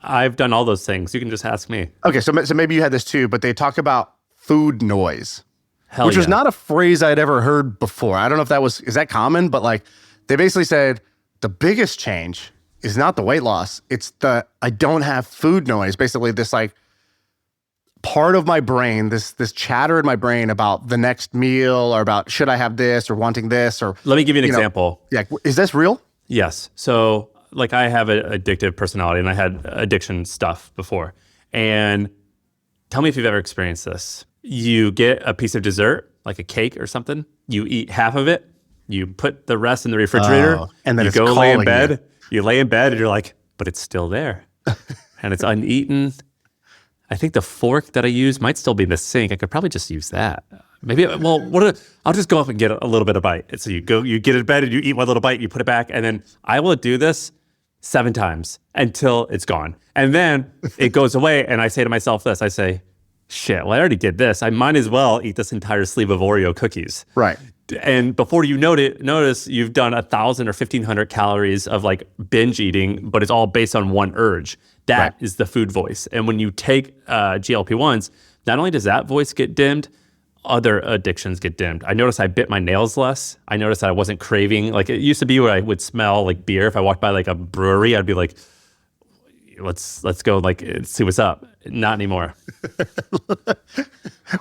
S1: I've done all those things. You can just ask me.
S2: Okay, so maybe you had this too, but they talk about food noise. Which was
S1: yeah.
S2: not a phrase I'd ever heard before. I don't know if is that common, but they basically said the biggest change is not the weight loss. It's I don't have food noise. Basically this part of my brain, this chatter in my brain about the next meal or about should I have this or wanting this or.
S1: Let me give you an example.
S2: Yeah, is this real?
S1: Yes. So I have an addictive personality and I had addiction stuff before. And tell me if you've ever experienced this. You get a piece of dessert, like a cake or something. You eat half of it. You put the rest in the refrigerator.
S2: And then
S1: you go lay in bed. You lay in bed and you're like, but it's still there. And it's uneaten. I think the fork that I use might still be in the sink. I could probably just use that. Maybe, I'll just go up and get a little bit of bite. And so you get in bed and you eat one little bite, you put it back. And then I will do this 7 times until it's gone. And then it goes away. And I say to myself this, I say, shit, well, I already did this. I might as well eat this entire sleeve of Oreo cookies.
S2: Right.
S1: And before you notice you've done 1,000 or 1,500 calories of binge eating, but it's all based on one urge. That is the food voice. And when you take GLP-1s, not only does that voice get dimmed, other addictions get dimmed. I noticed I bit my nails less. I noticed that I wasn't craving. It used to be where I would smell beer. If I walked by a brewery, I'd be like, let's go see what's up. Not anymore.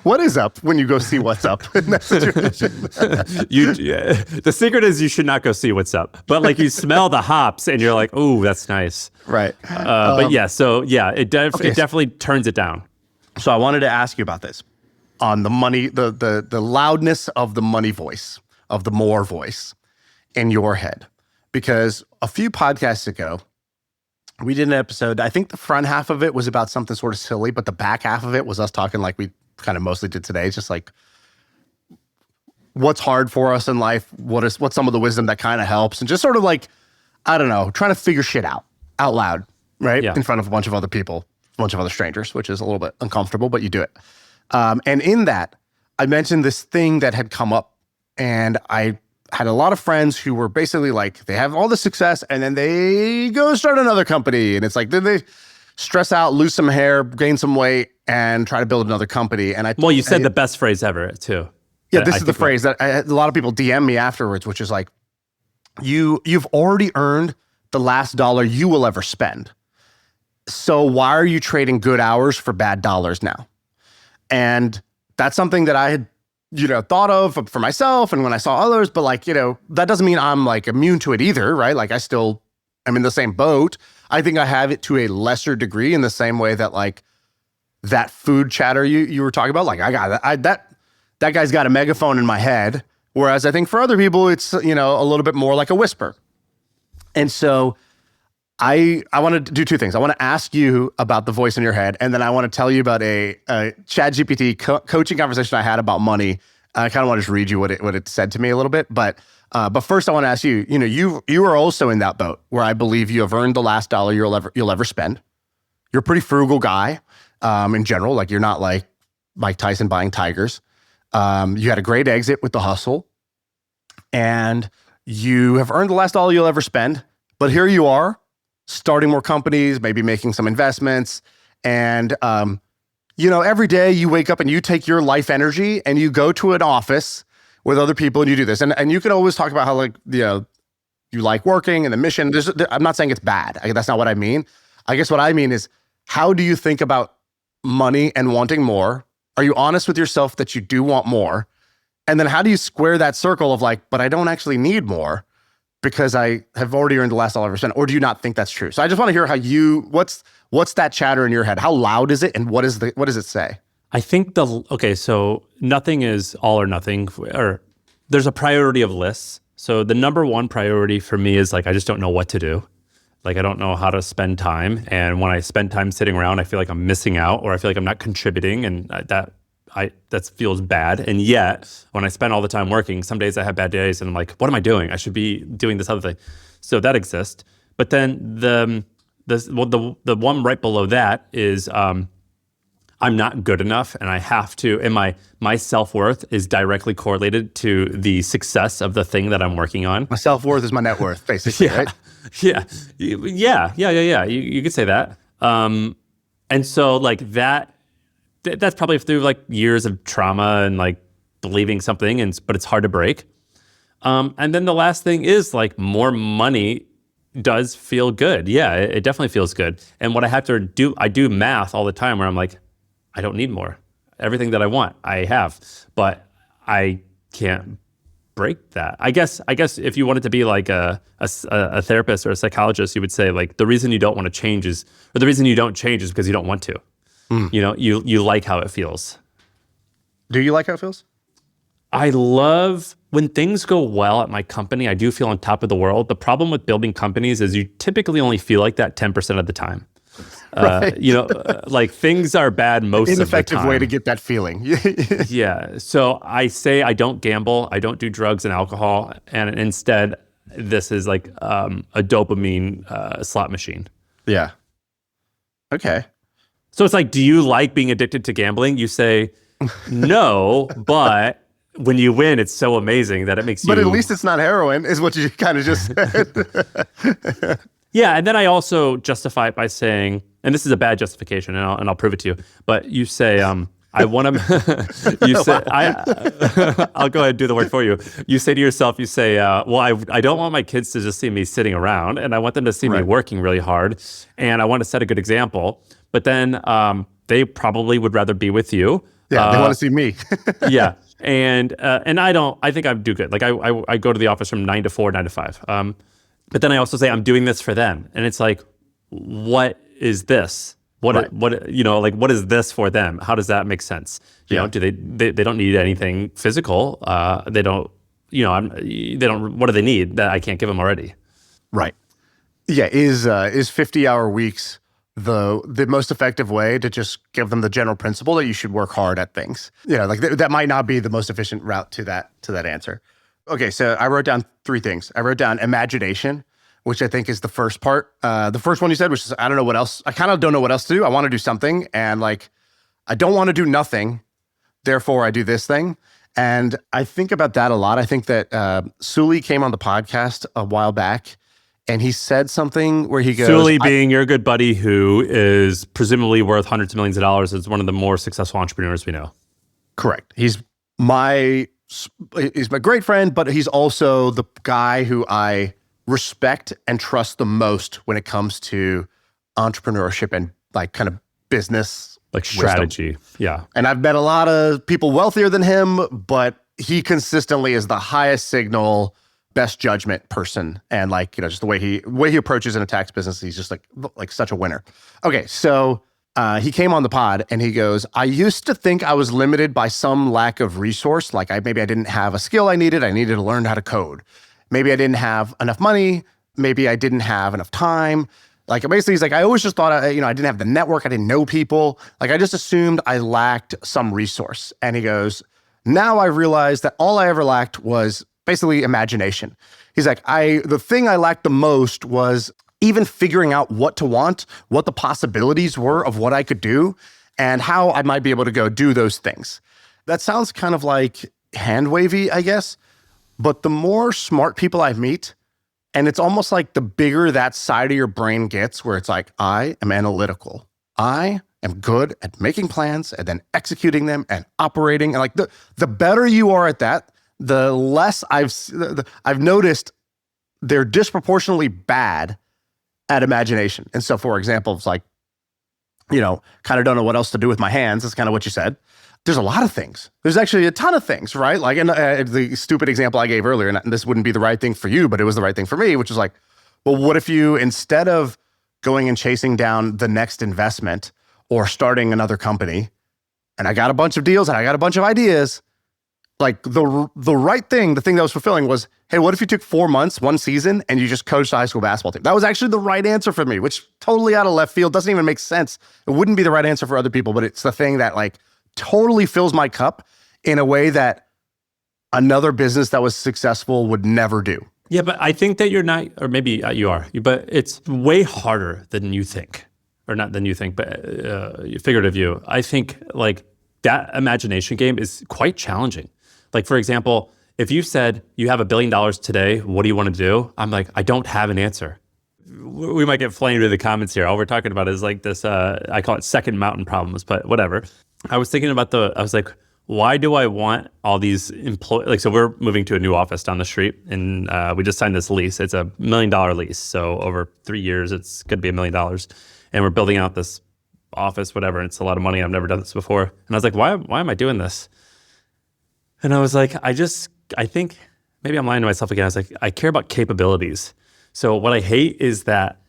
S2: What is up when you go see what's up in that situation?
S1: The secret is you should not go see what's up. But you smell the hops and you're like, oh, that's nice.
S2: Right.
S1: But it definitely turns it down.
S2: So I wanted to ask you about this on the money, the loudness of the money voice, of the more voice in your head. Because a few podcasts ago, we did an episode. I think the front half of it was about something sort of silly, but the back half of it was us talking like we kind of mostly did today. Just what's hard for us in life, what's some of the wisdom that kind of helps, and just sort of I don't know, trying to figure shit out loud, right?
S1: Yeah.
S2: In front of a bunch of other people, a bunch of other strangers, which is a little bit uncomfortable, but you do it. And in that, I mentioned this thing that had come up, and I had a lot of friends who were basically they have all the success and then they go start another company. And it's then they stress out, lose some hair, gain some weight, and try to build another company. And
S1: you said the best phrase ever too.
S2: Yeah, this is the phrase that a lot of people DM me afterwards, which is you've already earned the last dollar you will ever spend. So why are you trading good hours for bad dollars now? And that's something that I had thought of for myself and when I saw others, but that doesn't mean I'm immune to it either, right? I still am in the same boat. I think I have it to a lesser degree in the same way that that food chatter you were talking about, that guy's got a megaphone in my head. Whereas I think for other people, it's, a little bit more like a whisper. And so I want to do 2 things. I want to ask you about the voice in your head, and then I want to tell you about a ChatGPT coaching conversation I had about money. I kind of want to just read you what it said to me a little bit. But first I want to ask you, you are also in that boat where I believe you have earned the last dollar you'll ever spend. You're a pretty frugal guy in general. You're not like Mike Tyson buying tigers. You had a great exit with the hustle, and you have earned the last dollar you'll ever spend. But here you are, starting more companies, maybe making some investments, and every day you wake up and you take your life energy and you go to an office with other people and you do this. And you can always talk about how you like working and the mission. I'm not saying it's bad. That's not what I mean. I guess what I mean is, how do you think about money and wanting more? Are you honest with yourself that you do want more? And then how do you square that circle of but I don't actually need more because I have already earned the last dollar percent? Or do you not think that's true? So I just want to hear what's that chatter in your head? How loud is it? And what does it say?
S1: I think so nothing is all or nothing, or there's a priority of lists. So the number one priority for me is I just don't know what to do. I don't know how to spend time. And when I spend time sitting around, I feel like I'm missing out, or I feel like I'm not contributing, and that feels bad. And yet, when I spend all the time working, some days I have bad days, and I'm like, what am I doing? I should be doing this other thing. So that exists. But then the one right below that is I'm not good enough, and I have to. And my self-worth is directly correlated to the success of the thing that I'm working on.
S2: My self-worth is my net worth, basically, right?
S1: Yeah. You could say that. And so that's probably through years of trauma and believing something, but it's hard to break. And then the last thing is more money does feel good. Yeah, it definitely feels good. And what I have to do, I do math all the time where I'm I don't need more. Everything that I want, I have, but I can't break that. I guess if you wanted to be a therapist or a psychologist, you would say the reason you don't want to change is, or the reason you don't change is because you don't want to. You like how it feels.
S2: Do you like how it feels?
S1: I love when things go well at my company. I do feel on top of the world. The problem with building companies is you typically only feel like that 10% of the time.
S2: Right.
S1: Things are bad most of the time.
S2: Ineffective way to get that feeling.
S1: Yeah. So I say I don't gamble. I don't do drugs and alcohol. And instead, this is a dopamine slot machine.
S2: Yeah. Okay.
S1: So it's do you like being addicted to gambling? You say, no, but when you win, it's so amazing that it makes you...
S2: But at least it's not heroin, is what you kind of just said.
S1: Yeah, and then I also justify it by saying, and this is a bad justification, and I'll prove it to you, but you say, I want to... you say, I'll go ahead and do the work for you. You say to yourself, well, I don't want my kids to just see me sitting around, and I want them to see me working really hard, and I want to set a good example. But then they probably would rather be with you.
S2: Yeah, they want to see me.
S1: Yeah, and I think I do good. I go to the office from 9 to 4, 9 to 5. But then I also say I'm doing this for them, and it's what is this? What is this for them? How does that make sense? You know, do they don't need anything physical? They don't. They don't. What do they need that I can't give them already?
S2: Right. Yeah. Is 50-hour weeks the most effective way to just give them the general principle that you should work hard at things? That might not be the most efficient route to that answer. Okay, so I wrote down 3 things. I wrote down imagination, which I think is the first part. The first one you said, which is I don't know what else. I kind of don't know what else to do. I want to do something, and I don't want to do nothing. Therefore, I do this thing. And I think about that a lot. I think that Sully came on the podcast a while back, and he said something where he goes...
S1: Sully being your good buddy who is presumably worth hundreds of millions of dollars, is one of the more successful entrepreneurs we know.
S2: Correct. He's my great friend, but he's also the guy who I respect and trust the most when it comes to entrepreneurship and kind of business
S1: strategy.
S2: Wisdom.
S1: Yeah.
S2: And I've met a lot of people wealthier than him, but he consistently is the highest signal, best judgment person. And just the way he approaches and attacks business, he's just like such a winner. Okay. So he came on the pod and he goes, I used to think I was limited by some lack of resource. Maybe I didn't have a skill I needed. I needed to learn how to code. Maybe I didn't have enough money. Maybe I didn't have enough time. Basically, he's I always just thought, I didn't have the network. I didn't know people. I just assumed I lacked some resource. And he goes, now I realize that all I ever lacked was basically imagination. He's the thing I lacked the most was even figuring out what to want, what the possibilities were of what I could do, and how I might be able to go do those things. That sounds kind of hand wavy, I guess. But the more smart people I meet, and it's almost the bigger that side of your brain gets, where it's I am analytical. I am good at making plans and then executing them and operating. And like the better you are at that, the less I've noticed they're disproportionately bad at imagination. And so, for example, it's like, kind of don't know what else to do with my hands. That's kind of what you said. There's a lot of things. There's actually a ton of things, right? Like the stupid example I gave earlier, and this wouldn't be the right thing for you, but it was the right thing for me, which is like, well, what if you, instead of going and chasing down the next investment or starting another company, and I got a bunch of deals and I got a bunch of ideas, like the right thing, the thing that was fulfilling was, hey, what if you took 4 months, one season, and you just coached a high school basketball team? That was actually the right answer for me, which totally out of left field, doesn't even make sense. It wouldn't be the right answer for other people, but it's the thing that like totally fills my cup in a way that another business that was successful would never do.
S1: Yeah, but I think that you're not, or maybe you are, but it's way harder than you think, or not than you think, but figurative you. I think like that imagination game is quite challenging. Like, for example, if you said you have $1 billion today, what do you want to do? I'm like, I don't have an answer. We might get flamed in the comments here. All we're talking about is like this, I call it second mountain problems, but whatever. I was thinking about I was like, why do I want all these employees? Like, so we're moving to a new office down the street, and we just signed this lease. It's a $1 million lease. So over 3 years, it's going to be $1 million. And we're building out this office, whatever. And it's a lot of money. I've never done this before. And I was like, why am I doing this? And I was like, I think maybe I'm lying to myself again. I was like, I care about capabilities. So what I hate is that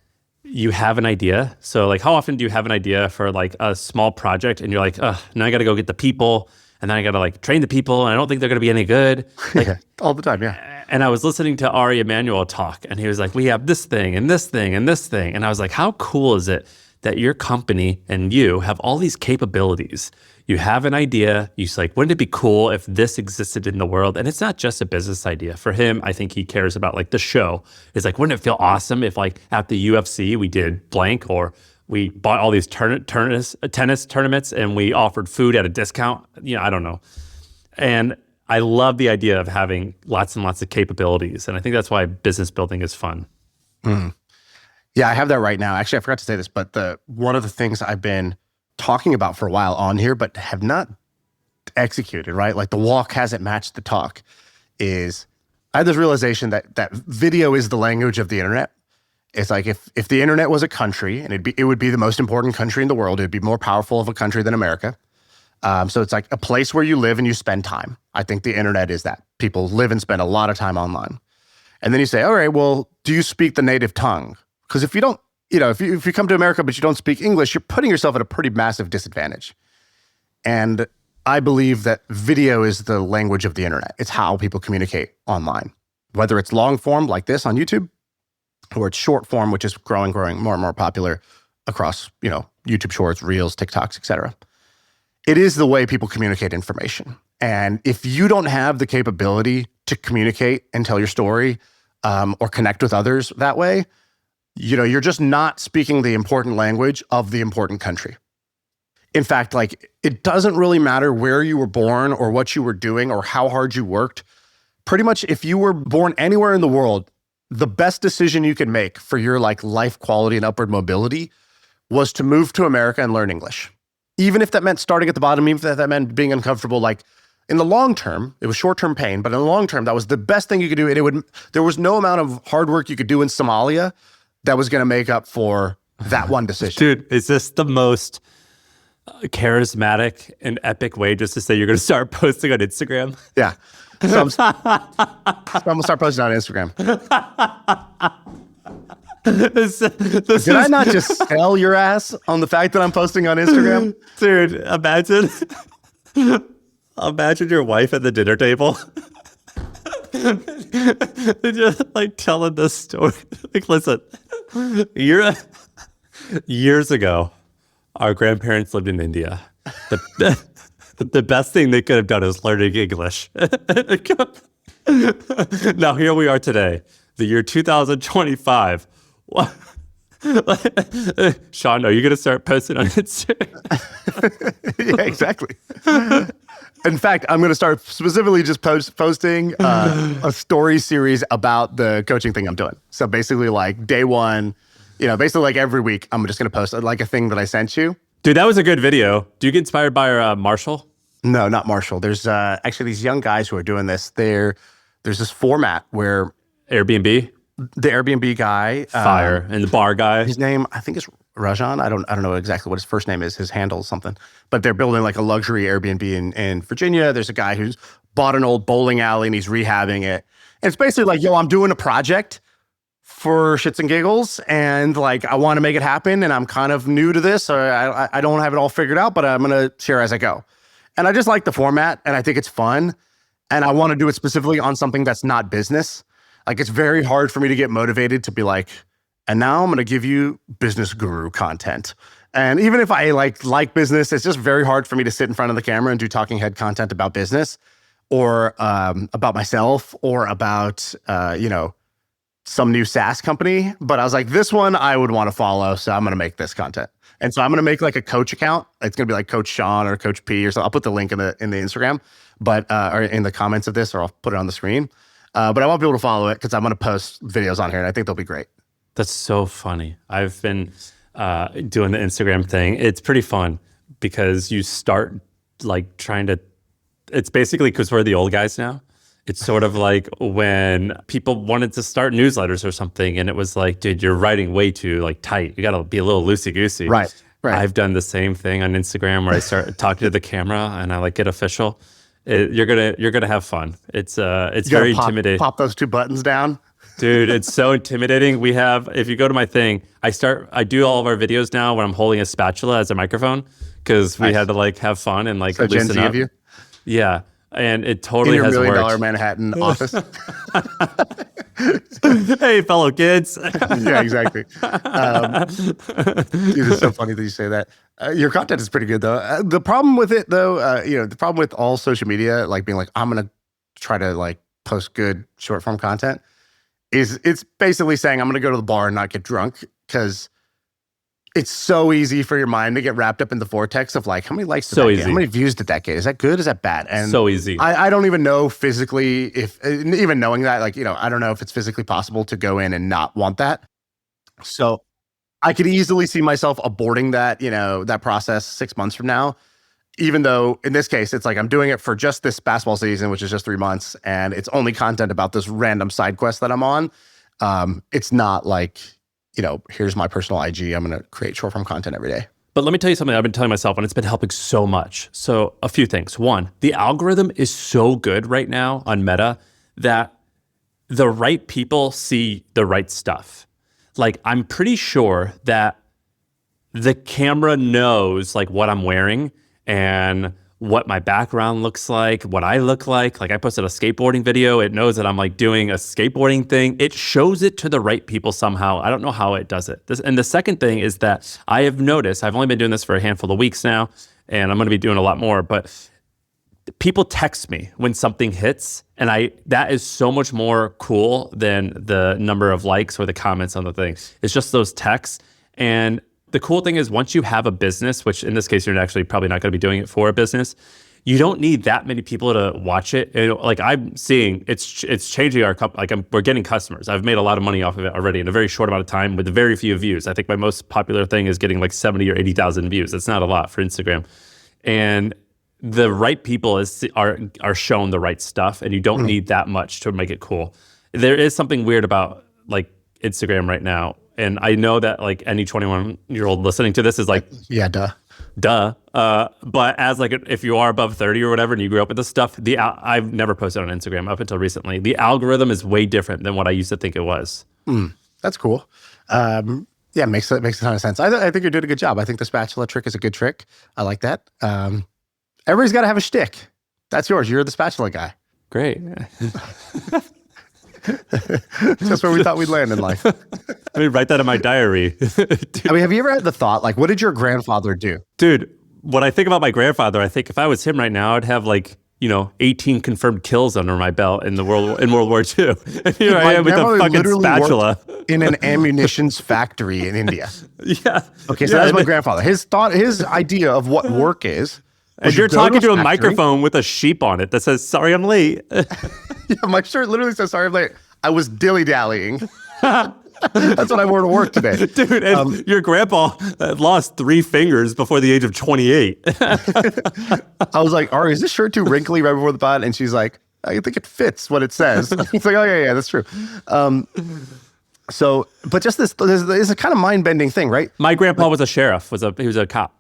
S1: you have an idea. So like, how often do you have an idea for like a small project and you're like, now I got to go get the people, and then I got to like train the people, and I don't think they're going to be any good. Like,
S2: Yeah, all the time, yeah.
S1: And I was listening to Arie Emanuel talk, and he was like, we have this thing and this thing and this thing. And I was like, how cool is it that your company and you have all these capabilities? You have an idea. You're like, wouldn't it be cool if this existed in the world? And it's not just a business idea. For him, I think he cares about like the show. It's like, wouldn't it feel awesome if like at the UFC we did blank, or we bought all these tennis tournaments and we offered food at a discount? I don't know. And I love the idea of having lots and lots of capabilities. And I think that's why business building is fun.
S2: Mm. Yeah, I have that right now. Actually, I forgot to say this, but one of the things I've been talking about for a while on here, but have not executed, right? Like the walk hasn't matched the talk, is I had this realization that video is the language of the internet. It's like if the internet was a country, and it would be the most important country in the world, it'd be more powerful of a country than America. So it's like a place where you live and you spend time. I think the internet is that. People live and spend a lot of time online. And then you say, all right, well, do you speak the native tongue? Because if you don't, if you come to America but you don't speak English, you're putting yourself at a pretty massive disadvantage. And I believe that video is the language of the internet. It's how people communicate online, whether it's long form like this on YouTube, or it's short form, which is growing more and more popular across, YouTube Shorts, Reels, TikToks, etc. It is the way people communicate information. And if you don't have the capability to communicate and tell your story, or connect with others that way, you're just not speaking the important language of the important country. In fact, like, it doesn't really matter where you were born or what you were doing or how hard you worked. Pretty much if you were born anywhere in the world, the best decision you could make for your like life quality and upward mobility was to move to America and learn English. Even if that meant starting at the bottom, even if that meant being uncomfortable, like in the long term, it was short-term pain, but in the long term, that was the best thing you could do. And there was no amount of hard work you could do in Somalia that was going to make up for that one decision.
S1: Dude, is this the most charismatic and epic way just to say you're going to start posting on Instagram?
S2: Yeah. So I'm going to start posting on Instagram. Did I not just sell your ass on the fact that I'm posting on Instagram?
S1: Dude, imagine your wife at the dinner table. Just like telling this story. Like, listen, years ago, our grandparents lived in India. The best thing they could have done is learning English. Now here we are today, the year 2025. Shaan, are you going to start posting on Instagram?
S2: Yeah, exactly. In fact, I'm going to start specifically just posting a story series about the coaching thing I'm doing. So basically like day one, basically like every week, I'm just going to post like a thing that I sent you.
S1: Dude, that was a good video. Do you get inspired by Marshall?
S2: No, not Marshall. There's actually these young guys who are doing this. There's this format where
S1: Airbnb?
S2: the Airbnb guy,
S1: Fire. And the bar guy?
S2: his name I think is Rajan. I don't know exactly what his first name is. His handle is something. But they're building like a luxury Airbnb in Virginia. There's a guy who's bought an old bowling alley and he's rehabbing it. And it's basically like, yo, I'm doing a project for shits and giggles, and like I want to make it happen, and I'm kind of new to this, or I don't have it all figured out, but I'm gonna share as I go. And I just like the format, and I think it's fun, and I want to do it specifically on something that's not business. Like it's very hard for me to get motivated to be like, and now I'm gonna give you business guru content. And even if I like business, it's just very hard for me to sit in front of the camera and do talking head content about business, or about myself, or about some new SaaS company. But I was like, this one I would want to follow, so I'm going to make this content. And so I'm going to make like a coach account. It's going to be like Coach Shaan or Coach P or something. I'll put the link in the Instagram, but or in the comments of this, or I'll put it on the screen. But I want people to follow it because I'm going to post videos on here, and I think they'll be great.
S1: That's so funny. I've been doing the Instagram thing. It's pretty fun because you start like trying to, it's basically because we're the old guys now. It's sort of like when people wanted to start newsletters or something, and it was like, dude, you're writing way too like tight. You got to be a little loosey-goosey.
S2: Right.
S1: I've done the same thing on Instagram where I start talking to the camera and I like get official. You're gonna have fun. It's very intimidating.
S2: Pop those two buttons down.
S1: Dude, it's so intimidating. We have, if you go to my thing, I do all of our videos now when I'm holding a spatula as a microphone because we had to like have fun and like
S2: So
S1: loosen
S2: Gen Z
S1: up.
S2: of you?
S1: Yeah. And it totally
S2: In your
S1: has
S2: $1 million
S1: worked.
S2: Manhattan office.
S1: Hey, fellow kids.
S2: Yeah, exactly. Dude, it's so funny that you say that. Your content is pretty good, though. The problem with it, though, the problem with all social media, like being like, I'm going to try to like post good short form content, is it's basically saying I'm going to go to the bar and not get drunk, because it's so easy for your mind to get wrapped up in the vortex of like, how many likes did that get? How many views did that get? Is that good? Is that bad? And
S1: so easy.
S2: I don't even know physically if, even knowing that, like, I don't know if it's physically possible to go in and not want that. So I could easily see myself aborting that, that process 6 months from now, even though in this case, it's like I'm doing it for just this basketball season, which is just 3 months. And it's only content about this random side quest that I'm on. It's not like, here's my personal IG. I'm going to create short form content every day.
S1: But let me tell you something I've been telling myself, and it's been helping so much. So a few things. One, the algorithm is so good right now on Meta that the right people see the right stuff. Like, I'm pretty sure that the camera knows like what I'm wearing and what my background looks like, what I look like. Like I posted a skateboarding video. It knows that I'm like doing a skateboarding thing. It shows it to the right people somehow. I don't know how it does it. And the second thing is that I have noticed, I've only been doing this for a handful of weeks now, and I'm going to be doing a lot more, but people text me when something hits, and that is so much more cool than the number of likes or the comments on the thing. It's just those texts. And the cool thing is, once you have a business, which in this case, you're actually probably not going to be doing it for a business, you don't need that many people to watch it. And like I'm seeing, it's changing our company. Like we're getting customers. I've made a lot of money off of it already in a very short amount of time with very few views. I think my most popular thing is getting like 70 or 80,000 views. That's not a lot for Instagram. And the right people are shown the right stuff, and you don't need that much to make it cool. There is something weird about like Instagram right now. And I know that like any 21-year-old listening to this is like,
S2: yeah, duh.
S1: But as like, if you are above 30 or whatever, and you grew up with this stuff, I've never posted on Instagram up until recently. The algorithm is way different than what I used to think it was.
S2: That's cool. Yeah, makes a ton of sense. I think you're doing a good job. I think the spatula trick is a good trick. I like that. Everybody's got to have a shtick. That's yours. You're the spatula guy.
S1: Great.
S2: That's where we thought we'd land in life.
S1: Let me write that in my diary.
S2: I mean, have you ever had the thought, like, what did your grandfather do?
S1: Dude, when I think about my grandfather, I think if I was him right now, I'd have like, 18 confirmed kills under my belt in World War II. And here I am with a fucking spatula.
S2: In an ammunitions factory in India.
S1: Yeah.
S2: Okay, so that's my grandfather. His idea of what work is.
S1: And you're talking to a microphone with a sheep on it that says, "Sorry, I'm late."
S2: Yeah, my shirt literally says, "Sorry, I'm late." I was dilly-dallying. That's what I wore to work today.
S1: Dude, and your grandpa lost 3 fingers before the age of 28.
S2: I was like, Arie, is this shirt too wrinkly right before the pod? And she's like, I think it fits what it says. It's like, oh, yeah, that's true. So, but just this is a kind of mind-bending thing, right?
S1: My grandpa was a sheriff, he was a cop.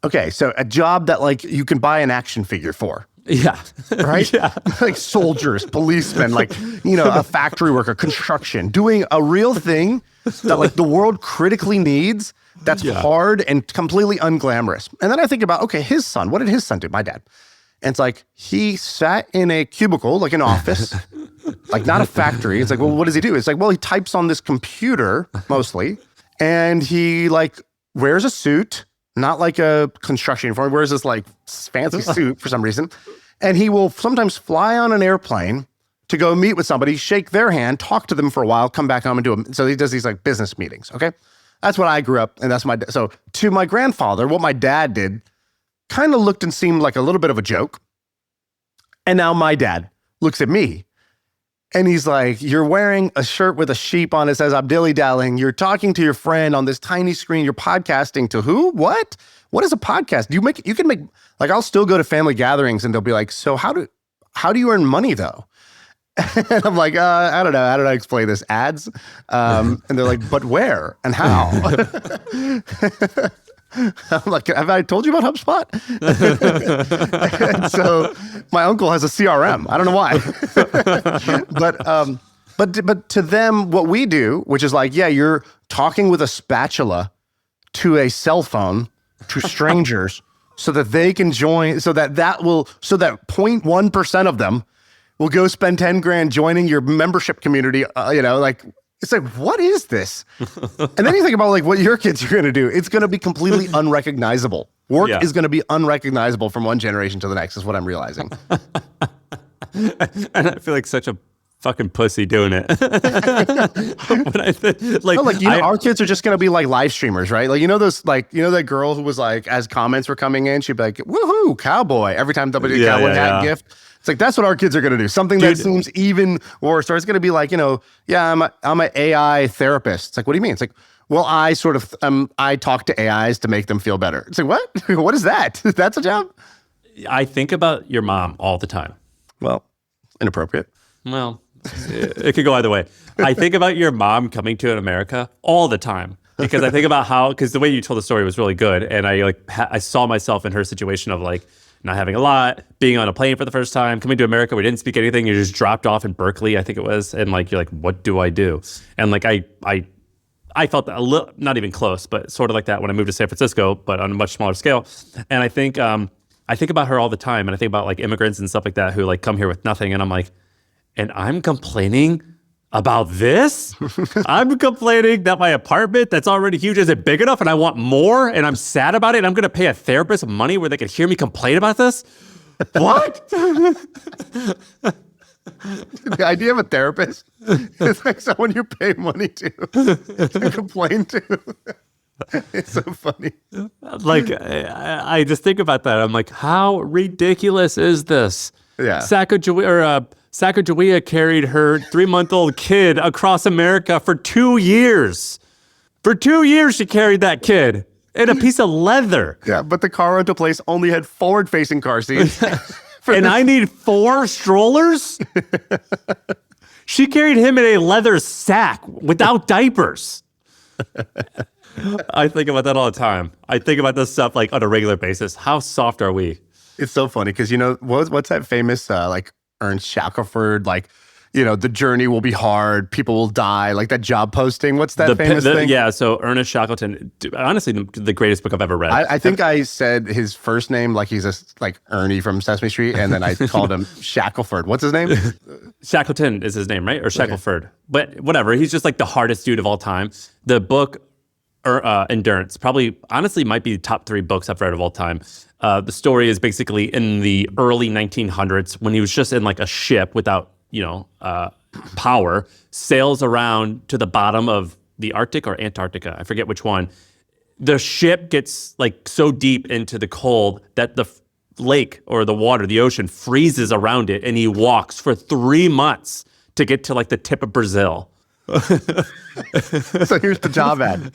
S2: Okay, so a job that like you can buy an action figure for.
S1: Yeah.
S2: Right?
S1: Yeah.
S2: Like soldiers, policemen, like, a factory worker, construction, doing a real thing that like the world critically needs, that's hard and completely unglamorous. And then I think about, okay, his son, what did his son do? My dad. And it's like, he sat in a cubicle, like an office, like not a factory. It's like, well, what does he do? It's like, well, he types on this computer mostly, and he like wears a suit, not like a construction uniform, wears this like fancy suit for some reason. And he will sometimes fly on an airplane to go meet with somebody, shake their hand, talk to them for a while, come back home and do them. So he does these like business meetings, okay? That's what I grew up, and that's so to my grandfather, what my dad did kind of looked and seemed like a little bit of a joke. And now my dad looks at me and he's like, you're wearing a shirt with a sheep on it, says I'm dilly-dallying. You're talking to your friend on this tiny screen. You're podcasting to who? What? What is a podcast? You can make, like, I'll still go to family gatherings and they'll be like, so how do you earn money though? And I'm like, I don't know. How did I explain this? Ads? And they're like, but where and how? I'm like, have I told you about HubSpot? And so my uncle has a CRM. I don't know why. But to them, what we do, which is like, yeah, you're talking with a spatula to a cell phone to strangers so that they can join, so that 0.1% of them will go spend 10 grand joining your membership community, like, it's like, what is this? And then you think about like what your kids are going to do. It's going to be completely unrecognizable. Work is going to be unrecognizable from one generation to the next is what I'm realizing.
S1: And I feel like such a fucking pussy doing it.
S2: Our kids are just going to be like live streamers, right? Like, that girl who was like, as comments were coming in, she'd be like, woohoo, cowboy, every time somebody did a cowboy hat gift. It's like, that's what our kids are going to do. Something that seems even worse. Or it's going to be like, I'm an AI therapist. It's like, what do you mean? It's like, well, I sort of, I talk to AIs to make them feel better. It's like, what? What is that? That's a job?
S1: I think about your mom all the time.
S2: Well, inappropriate.
S1: Well, it could go either way. I think about your mom coming to America all the time because I think about because the way you told the story was really good. And I saw myself in her situation of like, not having a lot, being on a plane for the first time, coming to America, we didn't speak anything. You just dropped off in Berkeley, I think it was. And like, you're like, what do I do? And like, I felt a little, not even close, but sort of like that when I moved to San Francisco, but on a much smaller scale. And I think about her all the time. And I think about like immigrants and stuff like that who like come here with nothing. And I'm like, and I'm complaining about this? I'm complaining that my apartment that's already huge isn't big enough and I want more and I'm sad about it and I'm going to pay a therapist money where they can hear me complain about this? What?
S2: The idea of a therapist is like someone you pay money to complain to. It's so funny.
S1: Like, I just think about that. I'm like, how ridiculous is this?
S2: Yeah.
S1: Sacagawea carried her 3-month-old kid across America for 2 years. For 2 years, she carried that kid in a piece of leather.
S2: Yeah, but the car rental place only had forward-facing car seats.
S1: And I need 4 strollers? She carried him in a leather sack without diapers. I think about that all the time. I think about this stuff like on a regular basis. How soft are we?
S2: It's so funny because, what's that famous Ernst Shackelford, the journey will be hard, people will die, like that job posting. What's that famous thing?
S1: Yeah, so Ernest Shackleton, honestly, the greatest book I've ever read.
S2: I think I said his first name like he's like Ernie from Sesame Street, and then I called him Shackelford. What's his name?
S1: Shackleton is his name, right? Or Shackelford. Okay. But whatever, he's just like the hardest dude of all time. The book, Endurance, probably, honestly, might be the top 3 books I've read of all time. The story is basically in the early 1900s when he was just in like a ship without, power, sails around to the bottom of the Arctic or Antarctica. I forget which one. The ship gets like so deep into the cold that the lake or the water, the ocean freezes around it. And he walks for 3 months to get to like the tip of Brazil.
S2: So here's the job ad.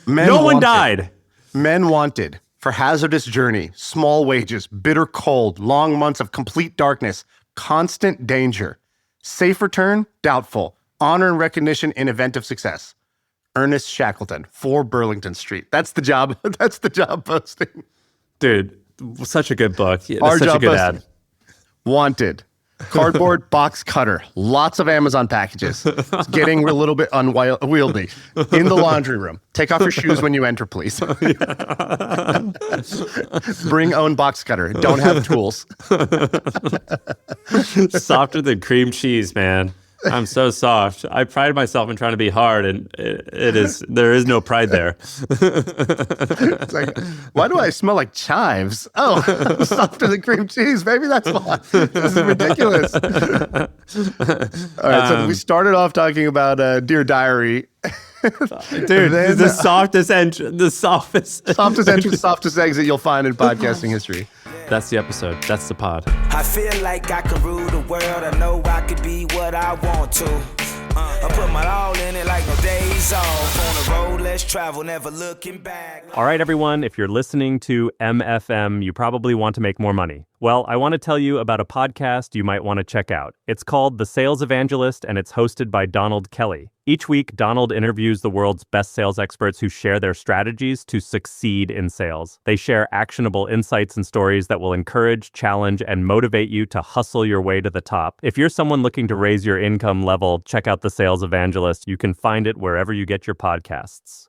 S1: No one died.
S2: Men wanted for hazardous journey, small wages, bitter cold, long months of complete darkness, constant danger, safe return, doubtful, honor and recognition in event of success. Ernest Shackleton, 4 Burlington Street. That's the job. That's the job posting.
S1: Dude, such a good book. Yeah,
S2: Our
S1: that's such a
S2: job
S1: good
S2: posting.
S1: ad.
S2: Wanted. Cardboard box cutter. Lots of Amazon packages. It's getting a little bit unwieldy. In the laundry room. Take off your shoes when you enter, please. Bring own box cutter. Don't have tools.
S1: Softer than cream cheese, man. I'm so soft. I pride myself in trying to be hard, and there is no pride there.
S2: It's like, why do I smell like chives? Oh, I'm softer than cream cheese. Maybe that's why. This is ridiculous. All right, so we started off talking about Dear Diary.
S1: Dude,
S2: Then,
S1: the softest
S2: softest exit you'll find in podcasting history.
S1: That's the episode. That's the pod.
S4: I feel like I can rule the world. I know I can be what I want to. I put my all in it like no days off. On the road, let's travel, never looking back.
S1: All right, everyone, if you're listening to MFM, you probably want to make more money. Well, I want to tell you about a podcast you might want to check out. It's called The Sales Evangelist, and it's hosted by Donald Kelly. Each week, Donald interviews the world's best sales experts who share their strategies to succeed in sales. They share actionable insights and stories that will encourage, challenge, and motivate you to hustle your way to the top. If you're someone looking to raise your income level, check out The Sales Evangelist. You can find it wherever you get your podcasts.